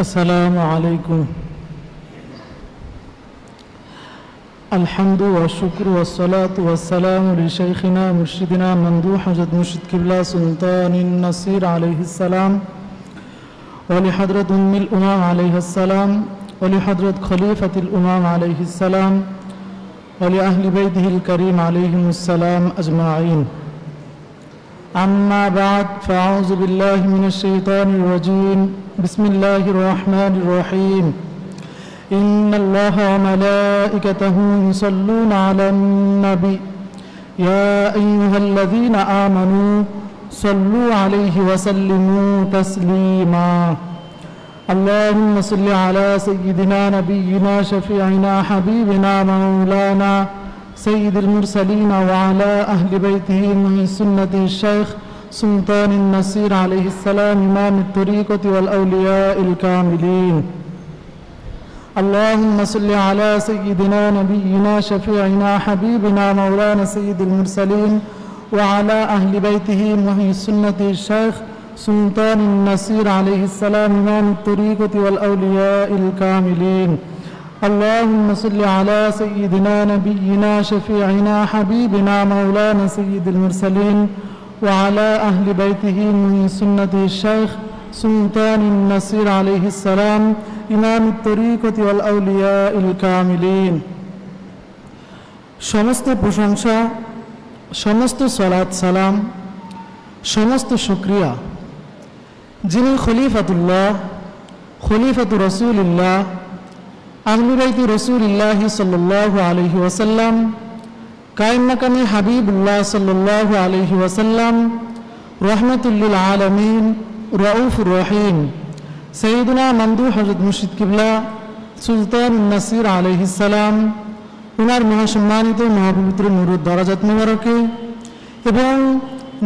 السلام عليكم. الحمد والشكر والصلاة والسلام لشيخنا مرشدنا ممدوح حجة مرشد قبلة سلطان النصير عليه السلام، ولحضرة أم الأمام عليه السلام، ولحضرة خليفة الأمام عليه السلام، ولأهل بيته الكريم عليهم السلام أجمعين. أما بعد، فأعوذ بالله من الشيطان الرجيم. بسم الله الرحمن الرحيم. إن الله وملائكته يصلون على النبي يا أيها الذين آمنوا صلوا عليه وسلموا تسليما. اللهم صل على سيدنا نبينا شفيعنا حبيبنا مولانا سيد المرسلين وعلى أهل بيته من سنة الشيخ سلطان النصير عليه السلام إمام الطريقة والأولياء الكاملين. اللهم صل على سيدنا نبينا شفيعنا حبيبنا مولانا سيد المرسلين وعلى أهل بيته وهي سنة الشيخ سلطان النصير عليه السلام إمام الطريقة والأولياء الكاملين. اللهم صل على سيدنا نبينا شفيعنا حبيبنا مولانا سيد المرسلين وعلى أهل بيته وهي سنة الشيخ سلطان النصير عليه السلام إمام الطريقة والأولياء الكاملين. সমস্ত প্রশংসা, সমস্ত সালাত সালাম, সমস্ত শুকরিয়া যিনি খলিফাতুল্লাহ, খলিফাতুর রাসূলুল্লাহ, আহলে বাইত রাসূলুল্লাহ সাল্লাল্লাহু আলাইহি ওয়াসাল্লাম, কায়েম মাকামে হাবিবুল্লাহ সাল্লাল্লাহু আলাইহি ওয়াসাল্লাম, রাহমাতুল লিল আলামিন, রাউফুর রহিম, সৈয়দনা মমদুহ হযরত মুর্শিদ কিবলা সুলতান নাসির আলাইহিস সালাম, ওনার মহাসম্মানিত মহাপবিত্র নুরুদ দারাজাত মুবারকে এবং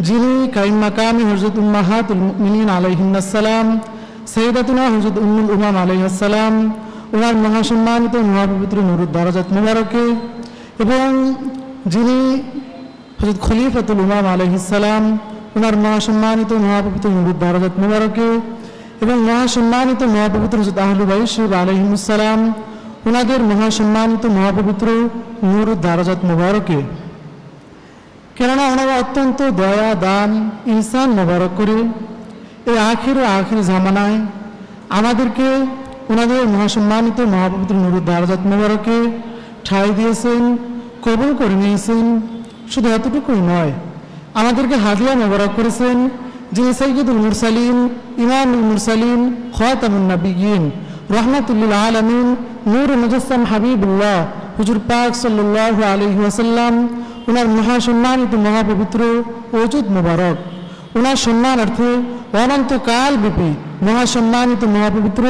যিনি কায়েম মাকামে হযরত উম্মাহাতুল মুমিনিন আলাইহিন্নাস সালাম সাইয়্যিদাতুনা হযরত উম্মুল উমাম আলাইহাস সালাম, ওনার মহাসম্মানিত মহাপবিত্র নুরুদ দারাজাত মুবারকে এবং যিনি হযরত খলিফাতুল উমাম আলাইহিস সালাম, ওনার মহাসম্মানিত মহাপবিত্র নুরুদ দারাজাত মুবারকে এবং মহাসম্মানিত মহাপবিত্র হযরত আহলে বাইত আলাইহিমুস সালাম, ওনাদের মহাসম্মানিত মহাপবিত্র নুরুদ দারাজাত মুবারকে। কেননা ওনারা অত্যন্ত দয়া দান ইহসান মোবারক করে এই আখির জামানায় আমাদেরকে ওনাদের মহাসম্মানিত মহাপবিত্র নুরুদ দারাজাত মুবারকে ঠাঁই দিয়েছেন, কবুল করে নিয়েছেন। শুধু এতটুকুই নয়, আমাদেরকে হাদিয়া মোবারক করেছেন যিনি সাইয়্যিদুল মুরসালিন, ইমামুল মুরসালিন, খাতামুন নবিয়্যিন, রাহমাতুল লিল আলামিন, নূর মুজাসসাম হাবিবুল্লাহ হুজুর পাক সাল্লাল্লাহু আলাইহি ওয়াসাল্লাম, ওনার মহাসম্মানিত মহাপবিত্র ওজুদ মুবারক, ওনার সম্মানার্থে অনন্তকাল ব্যাপী মহাসম্মানিত মহাপবিত্র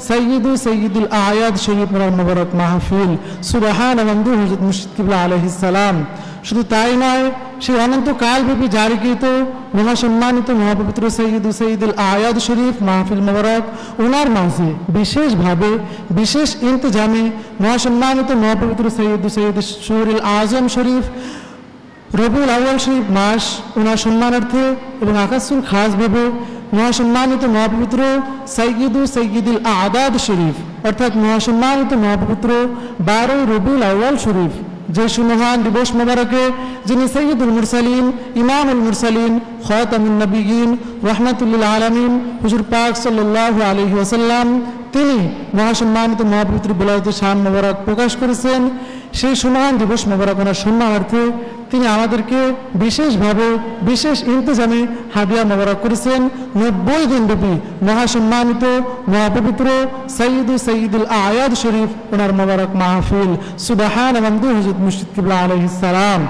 সৈয়দুল আয়াদ শরীফ মুবারক মাহফিল সুবহান মমদুহ হযরত মুর্শিদ কিবলা আলাইহিস সালাম। শুধু তাই নয়, সেই অনন্তকাল ব্যাপী জারিকৃত মহাসম্মানিত মহাপবিত্র সৈয়দুল আয়াদ শরীফ মাহফিল মুবারক, ওনার মাঝে বিশেষভাবে বিশেষ ইন্তজামে মহাসম্মানিত মহাপবিত্র সৈয়দ শুহুরুল আজম শরীফ রবিউল আউয়াল শরীফ মাস ওনার সম্মানার্থে এবং আকাশুল খাসভাবে মহাসম্মানিত মহাপবিত্র সৈয়দুল আদাদ শরীফ অর্থাৎ মহাসম্মানিত মহাপবিত্র 12 রবিউল আউয়াল শরীফ, যে সুমহান দিবস মোবারকে যিনি সৈয়দুল মুরসালিন, ইমামুল মুরসালিন, খাতামুন নবিয়্যিন, রাহমাতুল লিল আলামিন হুজুর পাক সাল্লাল্লাহু আলাইহি ওয়াসাল্লাম, তিনি মহাসম্মানিত মহাপবিত্র বিলায়তের শান মোবারক প্রকাশ করেছেন। সেই সুমহান দিবস মোবারক ওনার সম্মানার্থে তিনি আমাদেরকে বিশেষভাবে বিশেষ ইন্তজামে হাদিয়া মোবারক করেছেন 90 দিন ব্যাপী মহাসম্মানিত মহাপবিত্র সৈয়দুল আয়াদ শরীফ ওনার মোবারক মাহফিল সুবহান মমদুহ হযরত মুর্শিদ কিবলা আলাইহিস সালাম।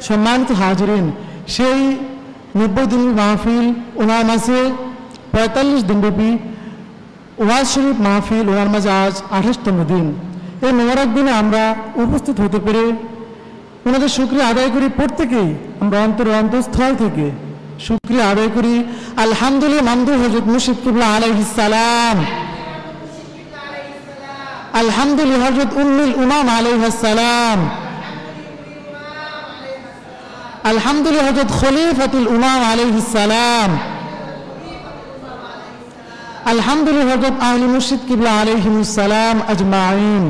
সম্মানিত হাজিরিন, সেই 90 দিনের মাহফিল ওনার মাঝে 45 দিন ব্যাপী ওয়াজ শরীফ মাহফিল ওনার মাঝে আজ 28তম দিন। এই মোবারক দিনে আমরা উপস্থিত হতে পেরে ওনাদের শুকরিয়া আদায় করি। প্রত্যেকেই আমরা অন্তঃস্থল থেকে শুকরিয়া আদায় করি। আলহামদুলিল্লাহ মামদুহ হযরত মুর্শিদ কিবলা আলাইহিস সালাম, আলহামদুলিল্লাহ হযরত উম্মুল উমাম আলাইহাস সালাম, আলহামদুলিল্লাহ হযরত খলিফাতুল উমাম আলাইহিস সালাম, আলহামদুলিল্লাহ হযরত আহলে মুর্শিদ কিবলা আলাইহিমুস সালাম আজমাইন।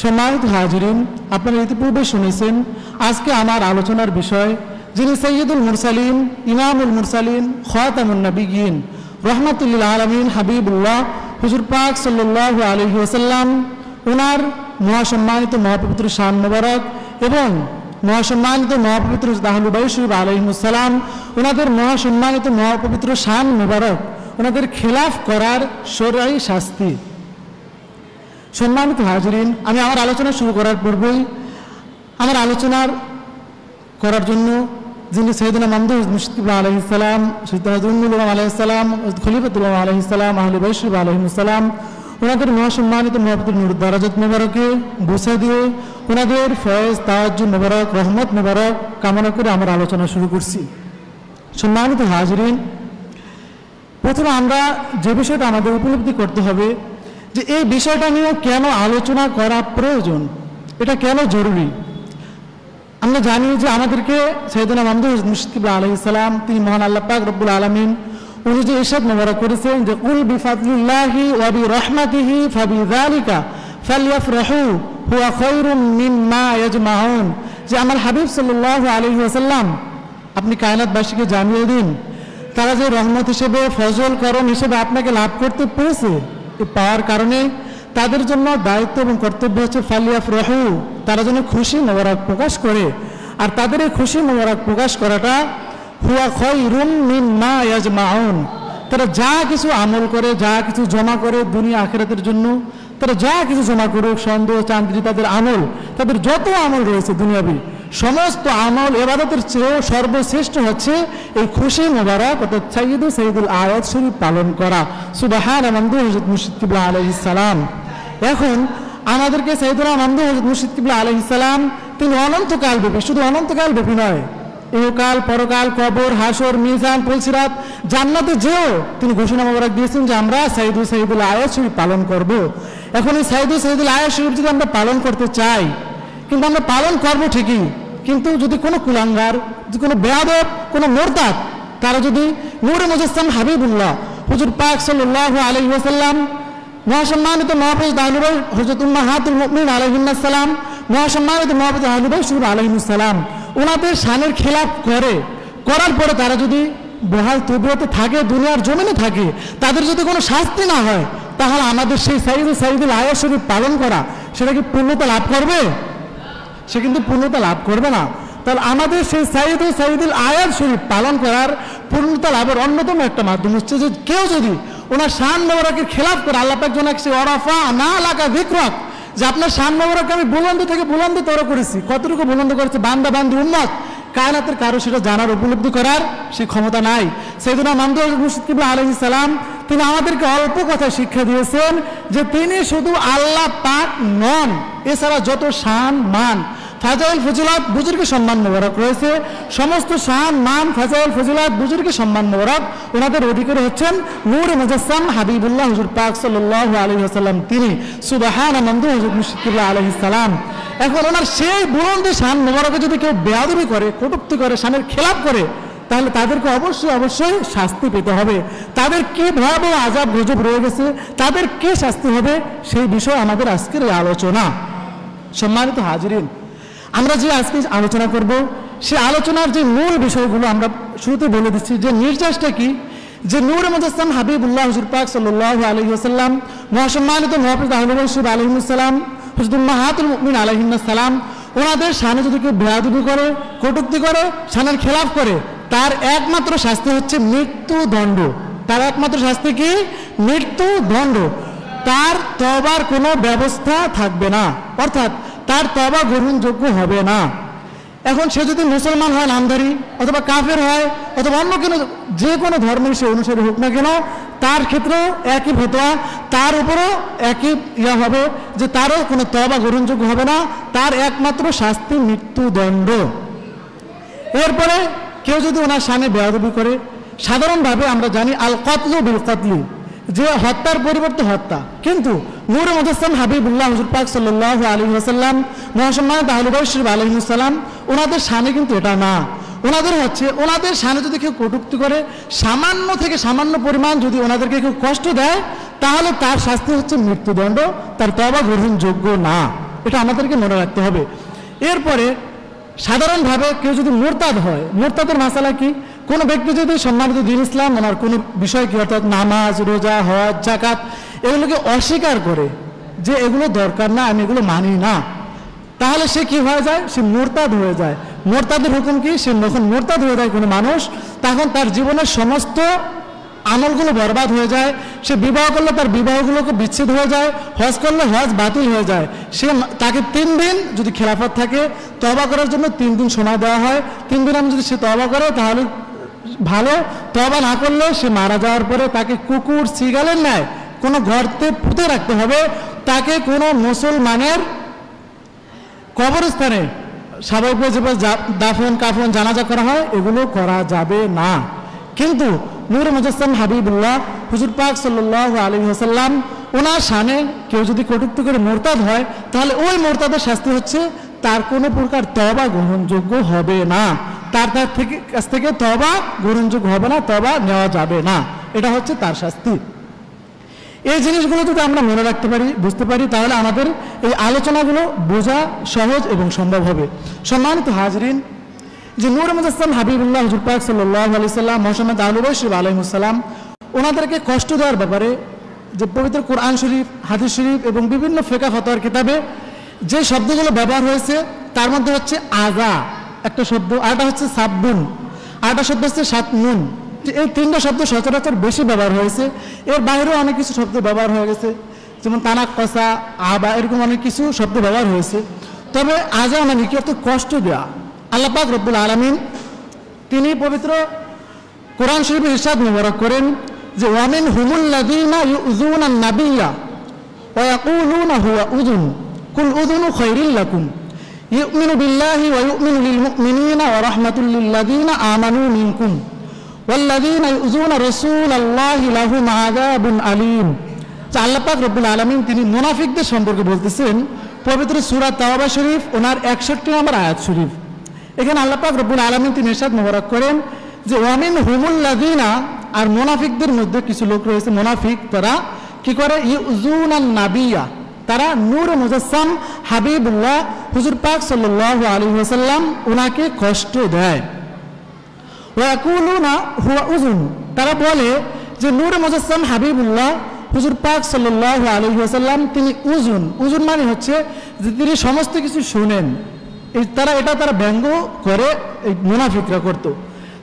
সম্মানিত হাজিরিন, আপনারা ইতিপূর্বে শুনেছেন আজকে আমার আলোচনার বিষয় যিনি সৈয়দুল মুরসালিন, ইমামুল মুরসালিন, খাতামুন নবিয়্যিন, রহমাতুল্লিল আলামিন, হাবিবুল্লাহ হুজুর পাক সাল্লাল্লাহু আলাইহি ওয়াসাল্লাম, ওনার মহাসম্মানিত মহাপবিত্র শান মোবারক এবং মহাসম্মানিত মহাপবিত্র আহলে বাইত শরীফ আলাইহিমুস সালাম, ওনাদের মহাসম্মানিত মহাপবিত্র শান মোবারক, ওনাদের খেলাফ করার শরঈ শাস্তি। সম্মানিত হাজিরিন, আমি আমার আলোচনা শুরু করার পূর্বেই আমার আলোচনার করার জন্য যিনি সৈয়দনা মামদুহ মুর্শিদ কিবলা আলাইহিস সালাম, সৈয়দনা জুন্নুল উলামা আলাইহিস সালাম, খলিফাতুল উলামা আলাইহিস সালাম, আহলে বাইত শরীফ আলাইহিমুস সালাম, ওনাদের মহাসম্মানিত মহাপবিত্র নূর দারাজাত মোবারকে বুসা দিয়ে ওনাদের ফয়েজ তাওয়াজ্জুহ মোবারক, রহমত মোবারক কামনা করে আমার আলোচনা শুরু করছি। সম্মানিত হাজিরিন, প্রথমে আমরা যে বিষয়টা আমাদের উপলব্ধি করতে হবে যে এই বিষয়টা নিয়ে কেন আলোচনা করা প্রয়োজন, এটা কেন জরুরি। আমরা জানি যে আমাদেরকে সৈয়দনা মামদুহ মুর্শিদ কিবলা আলাইহিস সালাম, তিনি মহান আল্লাহ পাক রব্বুল আলামিন, উনি যে ইরশাদ মোবারক করেছেন যে কুল বিফাদলিল্লাহি ওয়া বিরহমাতিহি ফাবিযালিকা ফালইফরাহু হুয়া খায়রুম মিম্মা ইয়াজমাউন, যে আমার হাবিব সাল্লাল্লাহু আলাইহি ওয়াসাল্লাম আপনি কায়নাতবাসীকে জানিয়ে দিন তারা যে রহমত হিসেবে, ফজল করম হিসেবে আপনাকে লাভ করতে পেরেছে, এই পাওয়ার কারণে তাদের জন্য দায়িত্ব এবং কর্তব্য হচ্ছে ফালিয়াফরাহু, তারা যেন খুশি মোবারক প্রকাশ করে। আর তাদের এই খুশি মোবারক প্রকাশ করাটা হুয়া খায়রুম মিম্মা ইয়াজমাউন, তারা যা কিছু আমল করে, যা কিছু জমা করে দুনিয়া আখিরাতের জন্য, তারা যা কিছু জমা করুক, সন্দেহ চাঁদরি তাদের আমল, তাদের যত আমল রয়েছে দুনিয়াবি সমস্ত আমল ইবাদতের চেয়েও সর্বশ্রেষ্ঠ হচ্ছে এই খুশি মোবারক অর্থাৎ সাইয়্যিদুল আয়াত শরীফ পালন করা। সুবহান মামদুহ হযরত মুর্শিদ কিবলা আলাইহিস সালাম। এখন আমাদেরকে সাইয়্যিদুনা মামদুহ হযরত মুর্শিদ কিবলা আলাইহিস সালাম তিনি অনন্তকাল ব্যাপী, শুধু অনন্তকাল ব্যাপী নয়, ইহকাল, পরকাল, কবর, হাসর, মিজান, পুলসিরাত, জান্নাতে যেও তিনি ঘোষণা মোবারক দিয়েছেন যে আমরা সাইয়্যিদুল আয়াত শরীফ পালন করব। এখন এই সাইয়্যিদুল আয়াত শরীফ যদি আমরা পালন করতে চাই, কিন্তু আমরা পালন করবো ঠিকই, কিন্তু যদি কোনো কুলাঙ্গার, যদি কোনো বেয়াদব, কোনো মুরতাদ, তারা যদি নূরে মুজাসসাম হাবিবুল্লাহ হুজুর পাক সাল্লাল্লাহু আলাইহি ওয়াসাল্লাম, মহাসম্মানিত মহাপুরুষ আহলে বাইত হযরত উম্মাহাতুল মুমিনিন আলাইহিন্নাস সালাম, মহাসম্মানিত মহাপুরুষ আহলে বাইত শরীফ আলাইহিমুস সালাম, ওনাদের শানের খেলাফ করার পরে তারা যদি বহাল তবিয়তে থাকে, দুনিয়ার জমিনে থাকে, তাদের যদি কোনো শাস্তি না হয়, তাহলে আমাদের সেই সাইয়্যিদুল আয়াত শরীফ পালন করা সেটা কি পূর্ণতা লাভ করবে? সে কিন্তু পূর্ণতা লাভ করবে না। তাহলে আমাদের সেই সাইয়্যিদুল আয়াত শরীফ পালন করার পূর্ণতা লাভের অন্যতম একটা মাধ্যম হচ্ছে যে কেউ যদি ওনার শান মোবারকের খেলাফ করে, আল্লাহ পাক যেন সে ওরাফা না লাকা যিকরাক, যে আপনার শান মোবারককে আমি বুলন্দ থেকে বুলন্দতর করেছি, কতটুকু বুলন্দ করেছে বান্দা বান্দি উম্মত, কায়নাতের কারো সেটা জানার উপলব্ধি করার সে ক্ষমতা নাই। সাইয়্যিদুনা মামদুহ মুর্শিদ কিবলা আলাইহিস সালাম তিনি আমাদেরকে অল্প কথা শিক্ষা দিয়েছেন যে তিনি শুধু আল্লাহ পাক নন, এছাড়া যত শান মান ফাজাইল ফজিলাত বুজুর্গের সম্মান মোবারক রয়েছে, সমস্ত শান মান ফাজাইল ফজিলাত বুজুর্গের সম্মান মোবারক ওনাদের অধিকারী হচ্ছেন নূরে মুজাসসাম হাবিবুল্লাহ হুজুর পাক সাল্লাল্লাহু আলাইহি ওয়াসাল্লাম, তিনি সুবহান মামদুহ হযরত মুর্শিদ কিবলা আলাইহিস সালাম। এখন ওনার সেই বুলন্দ শান মোবারকে যদি কেউ বেয়াদবি করে, কটূক্তি করে, শানের খেলাফ করে, তাহলে তাদেরকে অবশ্যই শাস্তি পেতে হবে। তাদের কি ভয়াবহ আযাব গজব রয়ে গেছে, তাদের কি শাস্তি হবে, সেই বিষয়ে আমাদের আজকের এই আলোচনা। সম্মানিত হাজিরিন, আমরা যে আজকে আলোচনা করব সেই আলোচনার যে মূল বিষয়গুলো আমরা শুরুতে বলে দিচ্ছি যে নির্যাসটা কি, যে নূরে মুজাসসাম হাবিবুল্লাহ হুজুর পাক সাল্লাল্লাহু আলাইহি ওয়াসাল্লাম, মহাসম্মানিত মহাপুরুষ আহলে বাইত শরীফ আলাইহিমুস সালাম, হযরত উম্মাহাতুল মুমিনিন আলাইহিন্নাস সালাম, ওনাদের শানে যদি কেউ বেয়াদবি করে, কটূক্তি করে, শানের খেলাফ করে, তার একমাত্র শাস্তি হচ্ছে মৃত্যুদণ্ড। তার একমাত্র শাস্তি কি? মৃত্যুদণ্ড। তার তওবার কোনো ব্যবস্থা থাকবে না, অর্থাৎ তার তওবা গ্রহণযোগ্য হবে না। এখন সে যদি মুসলমান হয় নামধারী, অথবা কাফের হয়, অথবা অন্য যে কোনো ধর্মের সে অনুসারী হোক না কেন, তার ক্ষেত্রেও একই ফতোয়া, তার উপরও একই হবে যে তারও কোনো তওবা গ্রহণযোগ্য হবে না, তার একমাত্র শাস্তি মৃত্যুদণ্ড। এরপরে কেউ যদি ওনার শানে বেয়াদবি করে, সাধারণভাবে আমরা জানি আল কতলু বিল কতলি, যে হত্যার পরিবর্তে হত্যা, কিন্তু নূরে মুজাসসাম হাবিবুল্লাহ হুজুর পাক সাল্লাল্লাহু আলাইহি ওয়াসাল্লাম, মহাসম্মানিত আহলে বাইত শরীফ আলাইহিমুস সালাম, ওনাদের শানে কিন্তু এটা না। ওনাদের হচ্ছে ওনাদের সামনে যদি কেউ কটূক্তি করে, সামান্য থেকে সামান্য পরিমাণ যদি ওনাদেরকে কেউ কষ্ট দেয়, তাহলে তার শাস্তি হচ্ছে মৃত্যুদণ্ড, তার তওবা গ্রহণযোগ্য না। এটা আমাদেরকে মনে রাখতে হবে। এরপরে সাধারণভাবে কেউ যদি মুরতাদ হয়, মুরতাদের মাসালা কি? কোনো ব্যক্তি যদি সম্মানিত দ্বীন ইসলাম ওনার কোনো বিষয় কি, অর্থাৎ নামাজ, রোজা, হজ, যাকাত এগুলোকে অস্বীকার করে যে এগুলো দরকার না, আমি এগুলো মানি না, তাহলে সে কি হয়ে যায়? সে মুরতাদ হয়ে যায়। মুরতাদের হুকুম কি? সে যখন মুরতাদ হয়ে যায় কোনো মানুষ, তখন তার জীবনের সমস্ত আমলগুলো বরবাদ হয়ে যায়। সে বিবাহ করলে তার বিবাহগুলোকে বিচ্ছেদ হয়ে যায়, হজ করলে হজ বাতিল হয়ে যায়। তাকে 3 দিন যদি খেলাফত থাকে তওবা করার জন্য 3 দিন সময় দেওয়া হয়। 3 দিন যদি সে তওবা করে তাহলে ভালো, তওবা না করলে সে মারা যাওয়ার পরে তাকে কুকুর সিগালের ন্যায় কোনো গর্তে পুঁতে রাখতে হবে। তাকে কোনো মুসলমানের কবরস্থানে স্বাভাবিক যেভাবে দাফন কাফন জানাজা করা হয় এগুলো করা যাবে না। কিন্তু নূরে মুজাসসাম হাবিবুল্লাহ হুজুর পাক সাল্লাল্লাহু আলাইহি ওয়াসাল্লাম ওনার শানে কেউ যদি কটূক্তি করে মুরতাদ হয়, তাহলে ওই মুরতাদের শাস্তি হচ্ছে তার কোনো প্রকার তওবা গ্রহণযোগ্য হবে না। তার কাছ থেকে তওবা গ্রহণযোগ্য হবে না, তওবা নেওয়া যাবে না। এটা হচ্ছে তার শাস্তি। এই জিনিসগুলো যদি আমরা মনে রাখতে পারি, বুঝতে পারি, তাহলে আমাদের এই আলোচনাগুলো বোঝা সহজ এবং সম্ভব হবে। সম্মানিত হাজরিন, যে নূরে মুজাসসাম হাবিবুল্লাহ হুজুর পাক সাল্লাল্লাহু আলাইহি সাল্লাম মুহাম্মদ আহলুল বাইত আলাইহিস সালাম ওনাদেরকে কষ্ট দেওয়ার ব্যাপারে যে পবিত্র কোরআন শরীফ, হাদিস শরীফ এবং বিভিন্ন ফিকহ ফতোয়ার কিতাবে যে শব্দগুলো ব্যবহার হয়েছে তার মধ্যে হচ্ছে আযা একটা শব্দ, আরেকটা হচ্ছে সাব্বুন, আরেকটা শব্দ হচ্ছে সাতমুন। এই 3টা শব্দ সচরাচর বেশি ব্যবহার হয়েছে। এর বাইরেও অনেক কিছু শব্দ ব্যবহার হয়ে গেছে, যেমন তানাক্কাসা, আবা, এরকম অনেক কিছু শব্দ ব্যবহার হয়েছে। তবে আযা মানে কি? অর্থাৎ কষ্ট দেওয়া। আল্লাহ পাক রব্বুল আলামিন তিনি পবিত্র কোরআন শরীফে ইরশাদ মুবারক করেন যে ওয়ামিন হুমুল্লাযীনা ইউযুনান নাবিয়্যা ওয়া ইয়াকুলুনা হুয়া উযুন কুল উযুনু খায়রিল লাকুম ইউমিনু বিল্লাহি ওয়া ইউমিনু লিল মুমিনিনা ওয়া রাহমাতুল লিল লাযীনা আমানু মিনকুম ওয়াল্লাযীনা ইউযুনা রাসূলাল্লাহি লাহুম আযাবুন আলীম। আল্লাহ পাক রব্বুল আলামিন তিনি মুনাফিকদের সম্পর্কে বলতেছেন পবিত্র সূরা তাওবা শরীফ ওনার 61 নম্বর আয়াত শরীফ। এখানে আল্লাহ পাক রব্বুল আলামিন তিনি ইরশাদ মুবারক করেন যে ওয়ামিন হুমুল্লাযীনা, আর মুনাফিকদের মধ্যে কিছু লোক রয়েছে মুনাফিক, তারা কি করে? ইউযুনান নাবিয়্যা, তারা নূরে মুজাসসাম হাবিবুল্লাহ হুজুর পাক সাল্লাল্লাহু আলাইহি ওয়াসাল্লাম ওনাকে কষ্ট দেয়। ওয়া ইয়াকুলুনা হুয়া উযুন, তারা বলে যে নূরে মুজাসসাম হাবিবুল্লাহ হুজুর পাক সাল্লাল্লাহু আলাইহি ওয়াসাল্লাম তিনি উযুন। উযুন মানে হচ্ছে যে তিনি সমস্ত কিছু শুনেন। তারা ব্যঙ্গ করে এই মুনাফিকরা করতো।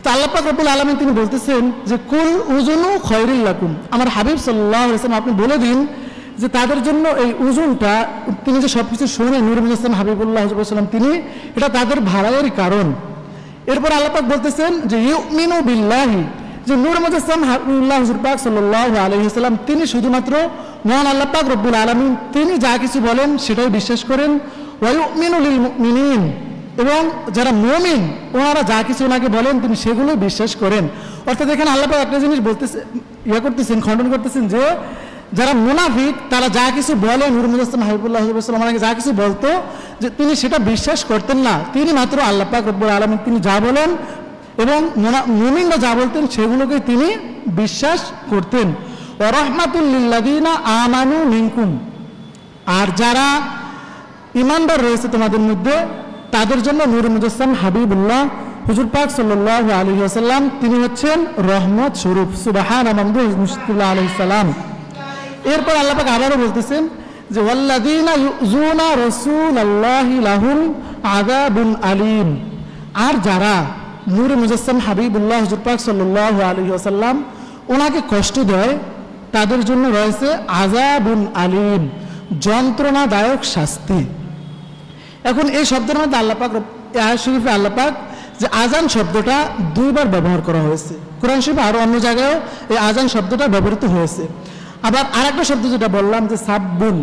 তো আল্লাহ পাক রব্বুল আলামিন তিনি বলতেছেন যে কুল উযুনু খায়রিল লাকুম, আমার হাবিব সাল্লাল্লাহু আলাইহি ওয়াসাল্লাম আপনি বলে দিন যে তাদের জন্য এই উযুনটা, তিনি যে সবকিছু শুনেন নূরে মুজাসসাম হাবিবুল্লাহ সাল্লাম তিনি, এটা তাদের ভাড়ায়ের কারণ। এরপর আল্লাহ পাক বলতেছেন যে ইউমিনু বিল্লাহি, যে নূরে মুজাসসাম হাবিবুল্লাহ হুজুর পাক সাল্লাল্লাহু আলাইহি ওয়াসাল্লাম তিনি শুধুমাত্র মহান আল্লাহ পাক রব্বুল আলামিন তিনি যা কিছু বলেন সেটাই বিশ্বাস করেন। ওয়া ইউমিনু লিল মুমিনিন, এবং যারা মুমিন ওনারা যা কিছু ওনাকে বলেন তিনি সেগুলোই বিশ্বাস করেন। অর্থাৎ এখানে আল্লাহ পাক একটা জিনিস বলতেছে, খণ্ডন করতেছেন যে যারা মুনাফিক তারা যা কিছু বলেন নূরে মুজাসসাম হাবিবুল্লাহ সাল্লাল্লাহু আলাইহি ওয়াসাল্লাম যা কিছু বলতো যে তিনি সেটা বিশ্বাস করতেন না। তিনি মাত্র আল্লাহ পাক রব্বুল আলামিন তিনি যা বলেন এবং মুমিনরা যা বলতেন সেগুলোকে তিনি বিশ্বাস করতেন। ওয়া রাহমাতুল লিল লাযীনা আমানু মিনকুম, আর যারা ঈমানদার রয়েছে তোমাদের মধ্যে তাদের জন্য নূরে মুজাসসাম হাবিবুল্লাহ হুজুর পাক সাল্লাল্লাহু আলাইহি ওয়াসাল্লাম তিনি হচ্ছেন রহমত স্বরূপ। সুবহানা মান মুশতাকিল আলাইহিস সালাম। এরপর আল্লাহ পাক আবারও বলতেছেন যে ওয়াল্লাযীনা ইউযুনা রাসূলাল্লাহি লাহুম আযাবুন আলীম, আর যারা নূরে মুজাসসাম হাবিবুল্লাহ হুজুর পাক সাল্লাল্লাহু আলাইহি ওয়াসাল্লাম ওনাকে কষ্ট দেয় তাদের জন্য রয়েছে আযাবুন আলীম, যন্ত্রণাদায়ক শাস্তি। এখন এই শব্দের মধ্যে আল্লাহ পাক আয়াত শরীফে আল্লাহ পাক যে আজান শব্দটা 2বার ব্যবহার করা হয়েছে। কোরআন শরীফে আরো অন্য জায়গায়ও এই আজান শব্দটা ব্যবহৃত হয়েছে। আবার আরেকটা শব্দ যেটা বললাম যে সাব্বুন,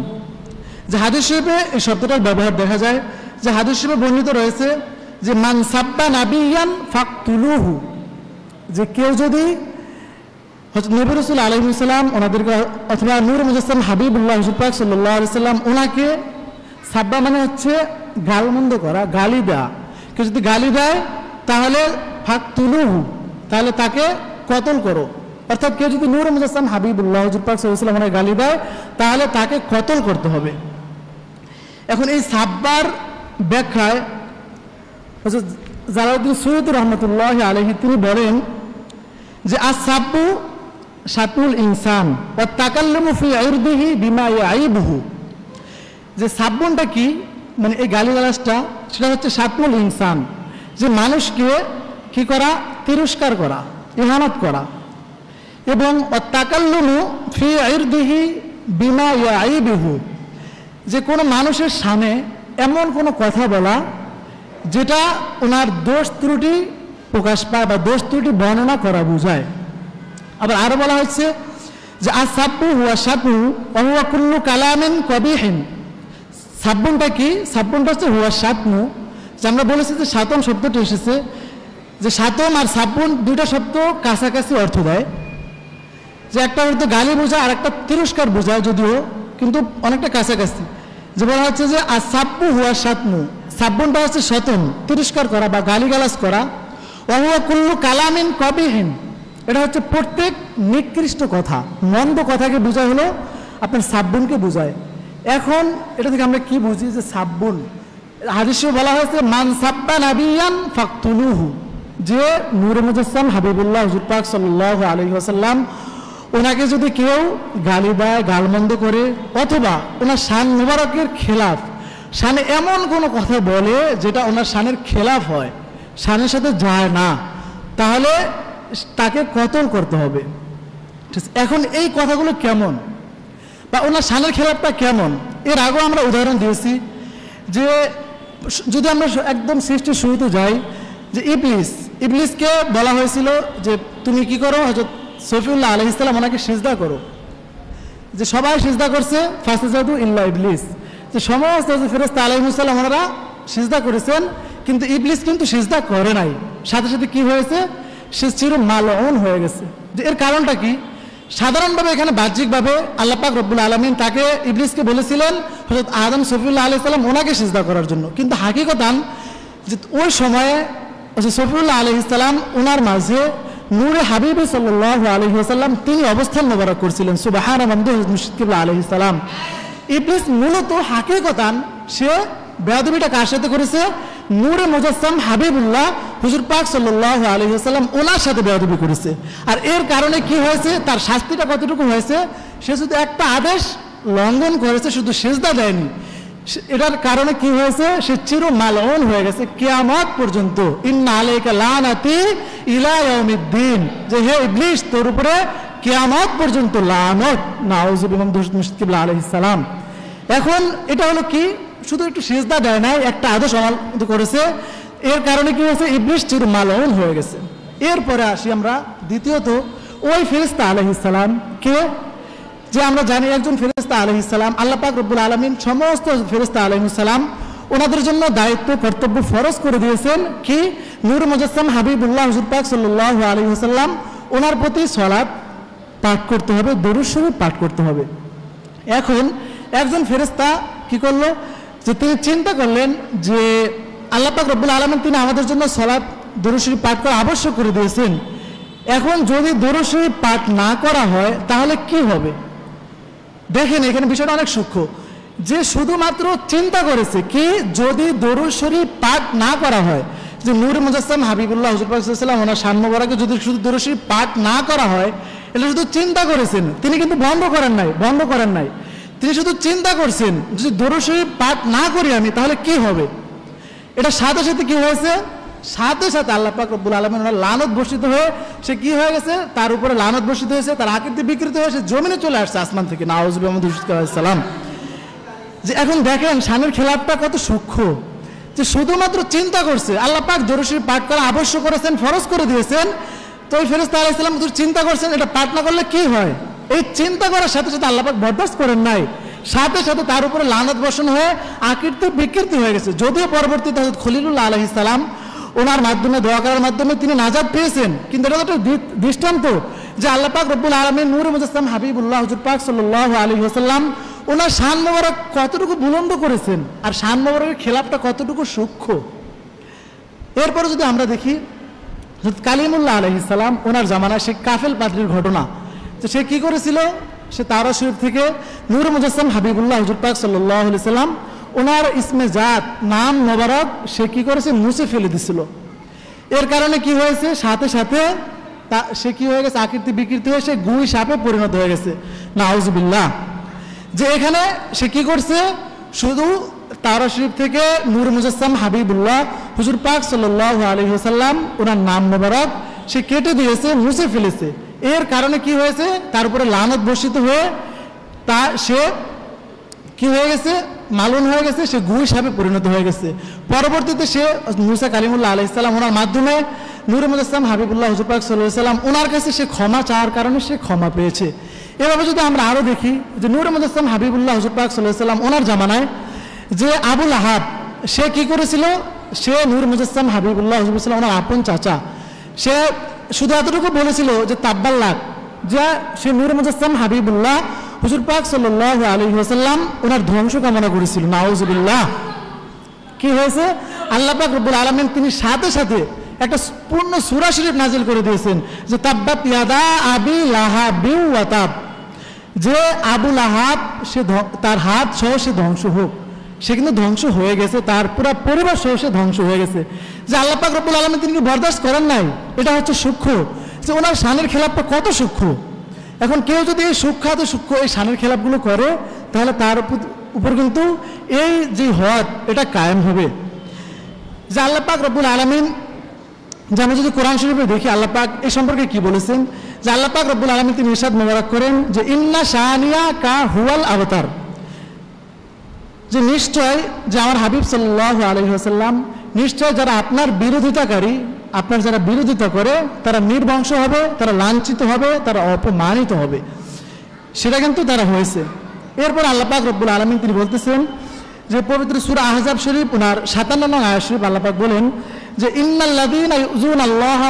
যে হাদিস শরীফে এই শব্দটার ব্যবহার দেখা যায়। যে হাদিস শরীফে বর্ণিত রয়েছে যে মান সাব্বা নাবিয়ান ফাকতুলুহু, যে কেউ যদি নবী রাসূল আলাইহিস সালাম ওনাদেরকে অথবা নূরে মুজাসসাম হাবিবুল্লাহ হুজুর পাক সাল্লাল্লাহু আলাইহি সাল্লাম ওনাকে, সাব্বা মানে হচ্ছে গালমন্দ করা, গালি দেয়া, কেউ যদি গালি দেয় তাহলে ফাকতুলুহু, তাহলে তাকে কতল করো। অর্থাৎ কেউ যদি নূরে মুজাসসাম হাবিবুল্লাহ হুজুর পাক সাল্লাল্লাহু আলাইহি ওয়াসাল্লামের গালি দেয় তাহলে তাকে কতল করতে হবে। এখন এই সাব্বার ব্যাখ্যায় জালালউদ্দিন সুয়ুতী রহমতুল্লাহি আলাইহি তিনি বলেন যে আস-সাব্বু শাতমুল ইনসান ওয়া তাকাল্লুমু ফি ইরদিহি বিমা ইয়াইবুহু, যে সাব্বনটা কি, মানে এই গালিগালাজটা সেটা হচ্ছে শাতমুল ইনসান, যে মানুষকে কি করা, তিরস্কার করা, ইহানত করা, এবং তাকাল্লুমু ফি ইরদিহি বিমা ইয়াইবুহু, যে কোনো মানুষের সামনে এমন কোনো কথা বলা যেটা ওনার দোষ ত্রুটি প্রকাশ পায় বা দোষ ত্রুটি বর্ণনা করা বোঝায়। আবার আরো বলা হচ্ছে যে আস-সাব্বু হুয়া শাতমু ওয়া হুয়া কুল্লু কালামিন কবিহিন। সাব্বনটা কি, সাব্বনটা হচ্ছে হুয়া শাতমু, যে আমরা বলেছি যে শাতম শব্দটি এসেছে, যে শাতম আর সাব্বন দুইটা শব্দ কাছাকাছি অর্থ দেয়, যে একটা অর্থ গালি বোঝায় আর একটা তিরস্কার বোঝায়, যদিও কিন্তু অনেকটা কাছাকাছি। যে বলা হচ্ছে যে আস-সাব্বু হুয়া শাতমু, সাব্বনটা হচ্ছে শতম, তিরস্কার করা বা গালিগালাজ করা, ওয়া হুয়া কুল্লু কালামিন কবিহিন, এটা হচ্ছে প্রত্যেক নিকৃষ্ট কথা, মন্দ কথাকে বোঝায় হলো আপনার সাব্বনকে বোঝায়। এখন এটা থেকে আমরা কি বুঝি, যে সাব্বন হাদিসে বলা হয়েছে মান সাব্বা নাবিয়ান ফাকতুলুহু, যে নূরে মুজাসসাম হাবিবুল্লাহ হুজুর পাক সাল্লাল্লাহু আলাইহি ওয়াসাল্লাম ওনাকে যদি কেউ গালি দেয়, গালমন্দ করে, অথবা ওনার শান মুবারকের খেলাফ, শানে এমন কোনো কথা বলে যেটা ওনার শানের খেলাফ হয়, শানের সাথে যায় না, তাহলে তাকে কতল করতে হবে। এখন এই কথাগুলো কেমন বা ওনার শানের খেলাফটা কেমন, এর আগেও আমরা উদাহরণ দিয়েছি। যে যদি আমরা একদম সৃষ্টির শুরুতে যাই, যে ইবলিসকে বলা হয়েছিল যে তুমি কি করো, হযরত সফিউল্লাহ আলাইহিস সালাম ওনাকে সিজদা করো, যে সবাই সিজদা করছে, ফাসজাদু ইল্লা ইবলিস, যে সমস্ত ফেরেশতা আলাইহিস সালাম ওনারা সিজদা করেছেন, কিন্তু ইবলিস কিন্তু সিজদা করে নাই। সাথে সাথে কি হয়েছে, সে চির মালউন হয়ে গেছে। যে এর কারণটা কি, সাধারণভাবে এখানে বাহ্যিকভাবে আল্লাহ পাক রব্বুল আলামিন তাকে ইবলিসকে বলেছিলেন হযরত আদম সফিউল্লাহ আলাইহিস সালাম ওনাকে সিজদা করার জন্য, কিন্তু হাকিকতান যে ওই সময়ে সফিউল্লাহ আলাইহিস সালাম ওনার মাঝে নূরে হাবিব সাল্লাল্লাহু আলাইহি ওয়াসাল্লাম তিনি অবস্থান মোবারক করছিলেন, সুবহান মামদুহ মুর্শিদ কিবলা আলাইহিস সালাম। ইবলিস মূলত হাকিকতান সে বেয়াদবিটা কার সাথে করেছে, নূরে মুজাসসাম হাবিবুল্লাহ হুজুর পাক সাল্লাল্লাহু আলাইহি ওয়াসাল্লাম ওনার সাথে বেয়াদবি করেছে। আর এর কারণে কি হয়েছে, তার শাস্তিটা কতটুকু হয়েছে, সে শুধু একটা আদেশ লঙ্ঘন করেছে, শুধু সিজদা দেয়নি, এটার কারণে কি হয়েছে, সে চির মালউন হয়ে গেছে কিয়ামত পর্যন্ত। ইন্না আলাইকা লানাতি ইলা ইয়াউমিদ্দিন, যে হে ইবলিস তোর উপরে কিয়ামত পর্যন্ত লানত, নাউযু বিল্লাহি মিনাশ মুশরিক কিবলা আলাইহিস সালাম। এখন এটা হলো কি, শুধু একটু সিজদা দেয় নাই, একটা আদেশ অমাল করেছে, এর কারণে কি হয়েছে, ইবলিস চির মালউন হয়ে গেছে। এরপরে আসি আমরা দ্বিতীয়ত ওই ফেরেশতা আলাইহিস সালাম কে, যে আমরা জানি একজন ফেরেশতা আলাইহিস সালাম আল্লাহ পাক রব্বুল আলামিন সমস্ত ফেরেশতা আলাইহিস সালাম ওনাদের জন্য দায়িত্ব কর্তব্য ফরজ করে দিয়েছেন কি, নূর মুজাসসাম হাবিবুল্লাহ হুজুর পাক সাল্লাল্লাহু আলাইহি ওয়াসাল্লাম ওনার প্রতি সালাত পাঠ করতে হবে, দরুদ শরীফ পাঠ করতে হবে। এখন একজন ফেরেশতা কি করলো, যে তিনি চিন্তা করলেন যে আল্লাহ পাক রব্বুল আলামিন তিনি আমাদের জন্য সালাত দরুদ শরীফ পাঠ করা আবশ্যক করে দিয়েছেন, এখন যদি দরুদ শরীফ পাঠ না করা হয় তাহলে কি হবে। দেখেন এখানে বিষয়টা অনেক সূক্ষ্ম, যে শুধুমাত্র চিন্তা করেছে কি, যদি দরুদ শরীফ পাঠ না করা হয়, যে নূর মুজাসসাম হাবিবুল্লাহ হুজুর পাক সাল্লাল্লাহু আলাইহি ওয়াসাল্লাম ওনার শান মোবারকে যদি শুধু দরুদ শরীফ পাঠ না করা হয়, এটা শুধু চিন্তা করেছেন, তিনি কিন্তু বন্ধ করেন নাই, তিনি শুধু চিন্তা করছেন যদি দরুদ শরীফ পাঠ না করি আমি তাহলে কি হবে। এটা সাথে সাথে কি হয়েছে, সাথে সাথে আল্লাহ পাক রব্বুল আলামিন ওনার লানত বর্ষিত হয়ে সে কি হয়ে গেছে, তার উপরে লানত বর্ষিত হয়েছে, তার আকৃতি বিকৃত হয়ে সে জমিনে চলে আসছে আসমান থেকে, নাউযু বিল্লাহি মিনাশ মুশরিক সালাম। যে এখন দেখেন শানের খেলাফটা কত সূক্ষ্ম, যে শুধুমাত্র চিন্তা করছে, আল্লাহ পাক দরুদ শরীফ পাঠ করা আবশ্যক করেছেন, ফরজ করে দিয়েছেন, তো ওই ফেরেশতা আলাইহিস সালাম চিন্তা করছেন এটা পাঠ না করলে কি হয়, এই চিন্তা করার সাথে সাথে আল্লাহ পাক বরদাস্ত করেন নাই, সাথে সাথে তার উপরে লানত বর্ষণ হয়ে আকৃতি বিকৃতি হয়ে গেছে। যদিও পরবর্তীতে হযরত খলিলুল্লাহ আলাইহিস সালাম ওনার মাধ্যমে দোয়া করার মাধ্যমে তিনি নাজাত পেয়েছেন, কিন্তু এটা একটা দৃষ্টান্ত যে আল্লাহ পাক রব্বুল আলামিন নূর মুজাসসাম হাবিবুল্লাহ হুজুর পাক সাল্লাল্লাহু আলাইহি ওয়াসাল্লাম ওনার শান মোবারক কতটুকু বুলন্দ করেছেন, আর শান মোবারকের খেলাফটা কতটুকু সূক্ষ্ম। এরপরে যদি আমরা দেখি কালিমুল্লাহ আলাইহিস সালাম ওনার জামানায় সে কাফেল পাদ্রীর ঘটনা, তো সে কি করেছিল, সে তাওরাত শরীফ থেকে নূর মুজাসসাম হাবিবুল্লাহ হুজুর পাক সাল্লাল্লাহু আলাইহি সাল্লাম ওনার ইসমে জাত নাম মোবারক সে কি করেছে, মুছে ফেলে দিছিল। এর কারণে কি হয়েছে, সাথে সাথে সে কি হয়ে গেছে, আকৃতি বিকৃতি হয়ে সে গুই সাপে পরিণত হয়ে গেছে, নাউজুবিল্লাহ। যে এখানে সে কি করছে, শুধু তাওরাত শরীফ থেকে নূর মুজাসসাম হাবিবুল্লাহ হুজুর পাক সাল্লাল্লাহু আলাইহি ওয়াসাল্লাম ওনার নাম মোবারক সে কেটে দিয়েছে, মুছে ফেলেছে। এর কারণে কি হয়েছে, তার উপরে লানত বর্ষিত হয়ে সে কি হয়ে গেছে, মালুন হয়ে গেছে, সে গুই সাপে পরিণত হয়ে গেছে। পরবর্তীতে সে মুসা কালিমুল্লাহ আলাইহিস সালাম ওনার মাধ্যমে নূর মুজাসসাম হাবিবুল্লাহ হুজুর পাক সাল্লাল্লাহু আলাইহি ওয়াসাল্লাম ওনার কাছে সে ক্ষমা চাওয়ার কারণে সে ক্ষমা পেয়েছে। এভাবে যদি আমরা আরও দেখি যে নূর মুজাসসাম হাবিবুল্লাহ হুজুর পাক সাল্লাল্লাহু আলাইহি ওয়াসাল্লাম ওনার জামানায় যে আবুল আহাব সে কি করেছিল, সে নূর মুজাসসাম হাবিবুল্লাহ হুজুর সাল্লাম ওনার আপন চাচা, সে শুধু এতটুকু বলেছিল যে তাব্বাল্লাক, যে সে নূর মুজাসসাম হাবিবুল্লাহ হুজুর পাক সাল্লাল্লাহু আলাইহি ওয়াসাল্লাম ওনার ধ্বংস কামনা করেছিল, নাউজুবিল্লাহ। কি হয়েছে, আল্লাহ পাক রব্বুল আলামিন তিনি সাথে সাথে একটা পূর্ণ সূরা শরীফ নাজিল করে দিয়েছেন যে তাব্বাত ইয়াদা আবি লাহাবি ওয়া তাব, যে আবু লাহাব সে তার হাত সহ সে ধ্বংস হোক। সে কিন্তু ধ্বংস হয়ে গেছে, তার পুরো পরিবার সহ সে ধ্বংস হয়ে গেছে। যে আল্লাহ পাক রব্বুল আলামিন তিনি বরদাস্ত করেন নাই, এটা হচ্ছে সূক্ষ্ম, যে ওনার শানের খেলাপটা কত সূক্ষ্ম। এখন কেউ যদি এই সূক্ষ্ম এই শানের খেলাপগুলো করে, তাহলে তার উপর কিন্তু এই যে হদ এটা কায়েম হবে। যে আল্লাহ পাক রব্বুল আলামিন, যে আমরা যদি কোরআন শরীফে দেখি আল্লাহ পাক এই সম্পর্কে কি বলেছেন, যে আল্লাহ পাক রব্বুল আলামিন তিনি ইরশাদ মোবারক করেন যে ইন্না শানিয়া কা হুয়াল আবতার, যে নিশ্চয় যে আমার হাবিব সাল্লাল্লাহু আলাইহি ওয়াসাল্লাম, নিশ্চয় যারা আপনার বিরোধিতাকারী, আপনার যারা বিরোধিতা করে তারা নির্বংশ হবে, তারা লাঞ্ছিত হবে, তারা অপমানিত হবে, সেটা কিন্তু তারা হয়েছে। এরপর আল্লাহ পাক রব্বুল আলামিন তিনি বলতেছেন যে পবিত্র সূরা আহজাব শরীফ ওনার 57 নং আয়াত শরীফ আল্লাহ পাক বলেন যে ইন্নাল্লাযীনা ইউযুনাল্লাহা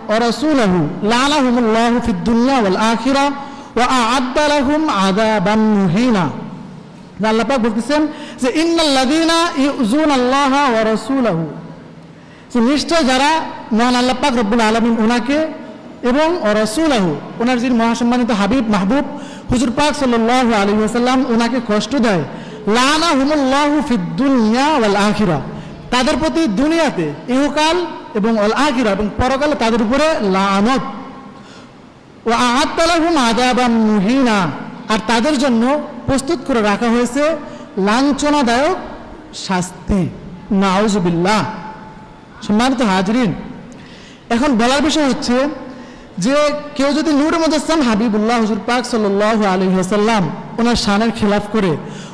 ওয়া রাসূলাহু লা'নাহুমুল্লাহু ফিদ দুনিয়া ওয়াল আখিরাহ ওয়া আ'আদ্দা লাহুম আযাবান মুহিনা। আল্লাহ পাক বলতেছেন যে ইন্নাল্লাযীনা ইউযুনাল্লাহা ওয়া রাসূলাহু, যে নিশ্চয় যারা মহান আল্লাহ পাক রব্বুল আলামিন ওনাকে এবং রাসূলাহু ওনার যিনি মহাসম্মানিত হাবিব মাহবুব হুজুর পাক সাল্লাল্লাহু আলাইহি ওয়াসাল্লাম ওনাকে কষ্ট দেয়, লা'নাহুমুল্লাহু ফিদ দুনিয়া ওয়াল আখিরাহ, তাদের প্রতি দুনিয়াতে ইহকাল এবং ওয়াল আখিরাহ এবং পরকালে তাদের উপরে লানত, ওয়া আ'আদ্দা লাহুম আযাবান মুহিনা, আর তাদের জন্য প্রস্তুত করে রাখা হয়েছে লাঞ্ছনাদায়ক শাস্তি, নাউজুবিল্লাহ। সম্মানিত হাজরিন, এখন বলার বিষয় হচ্ছে যে কেউ যদি নূর মুজাসসাম হাবিবুল্লাহ হুজুর পাক সাল্লাল্লাহু আলাইহি ওয়াসাল্লাম ওনার শানের খিলাফ করে,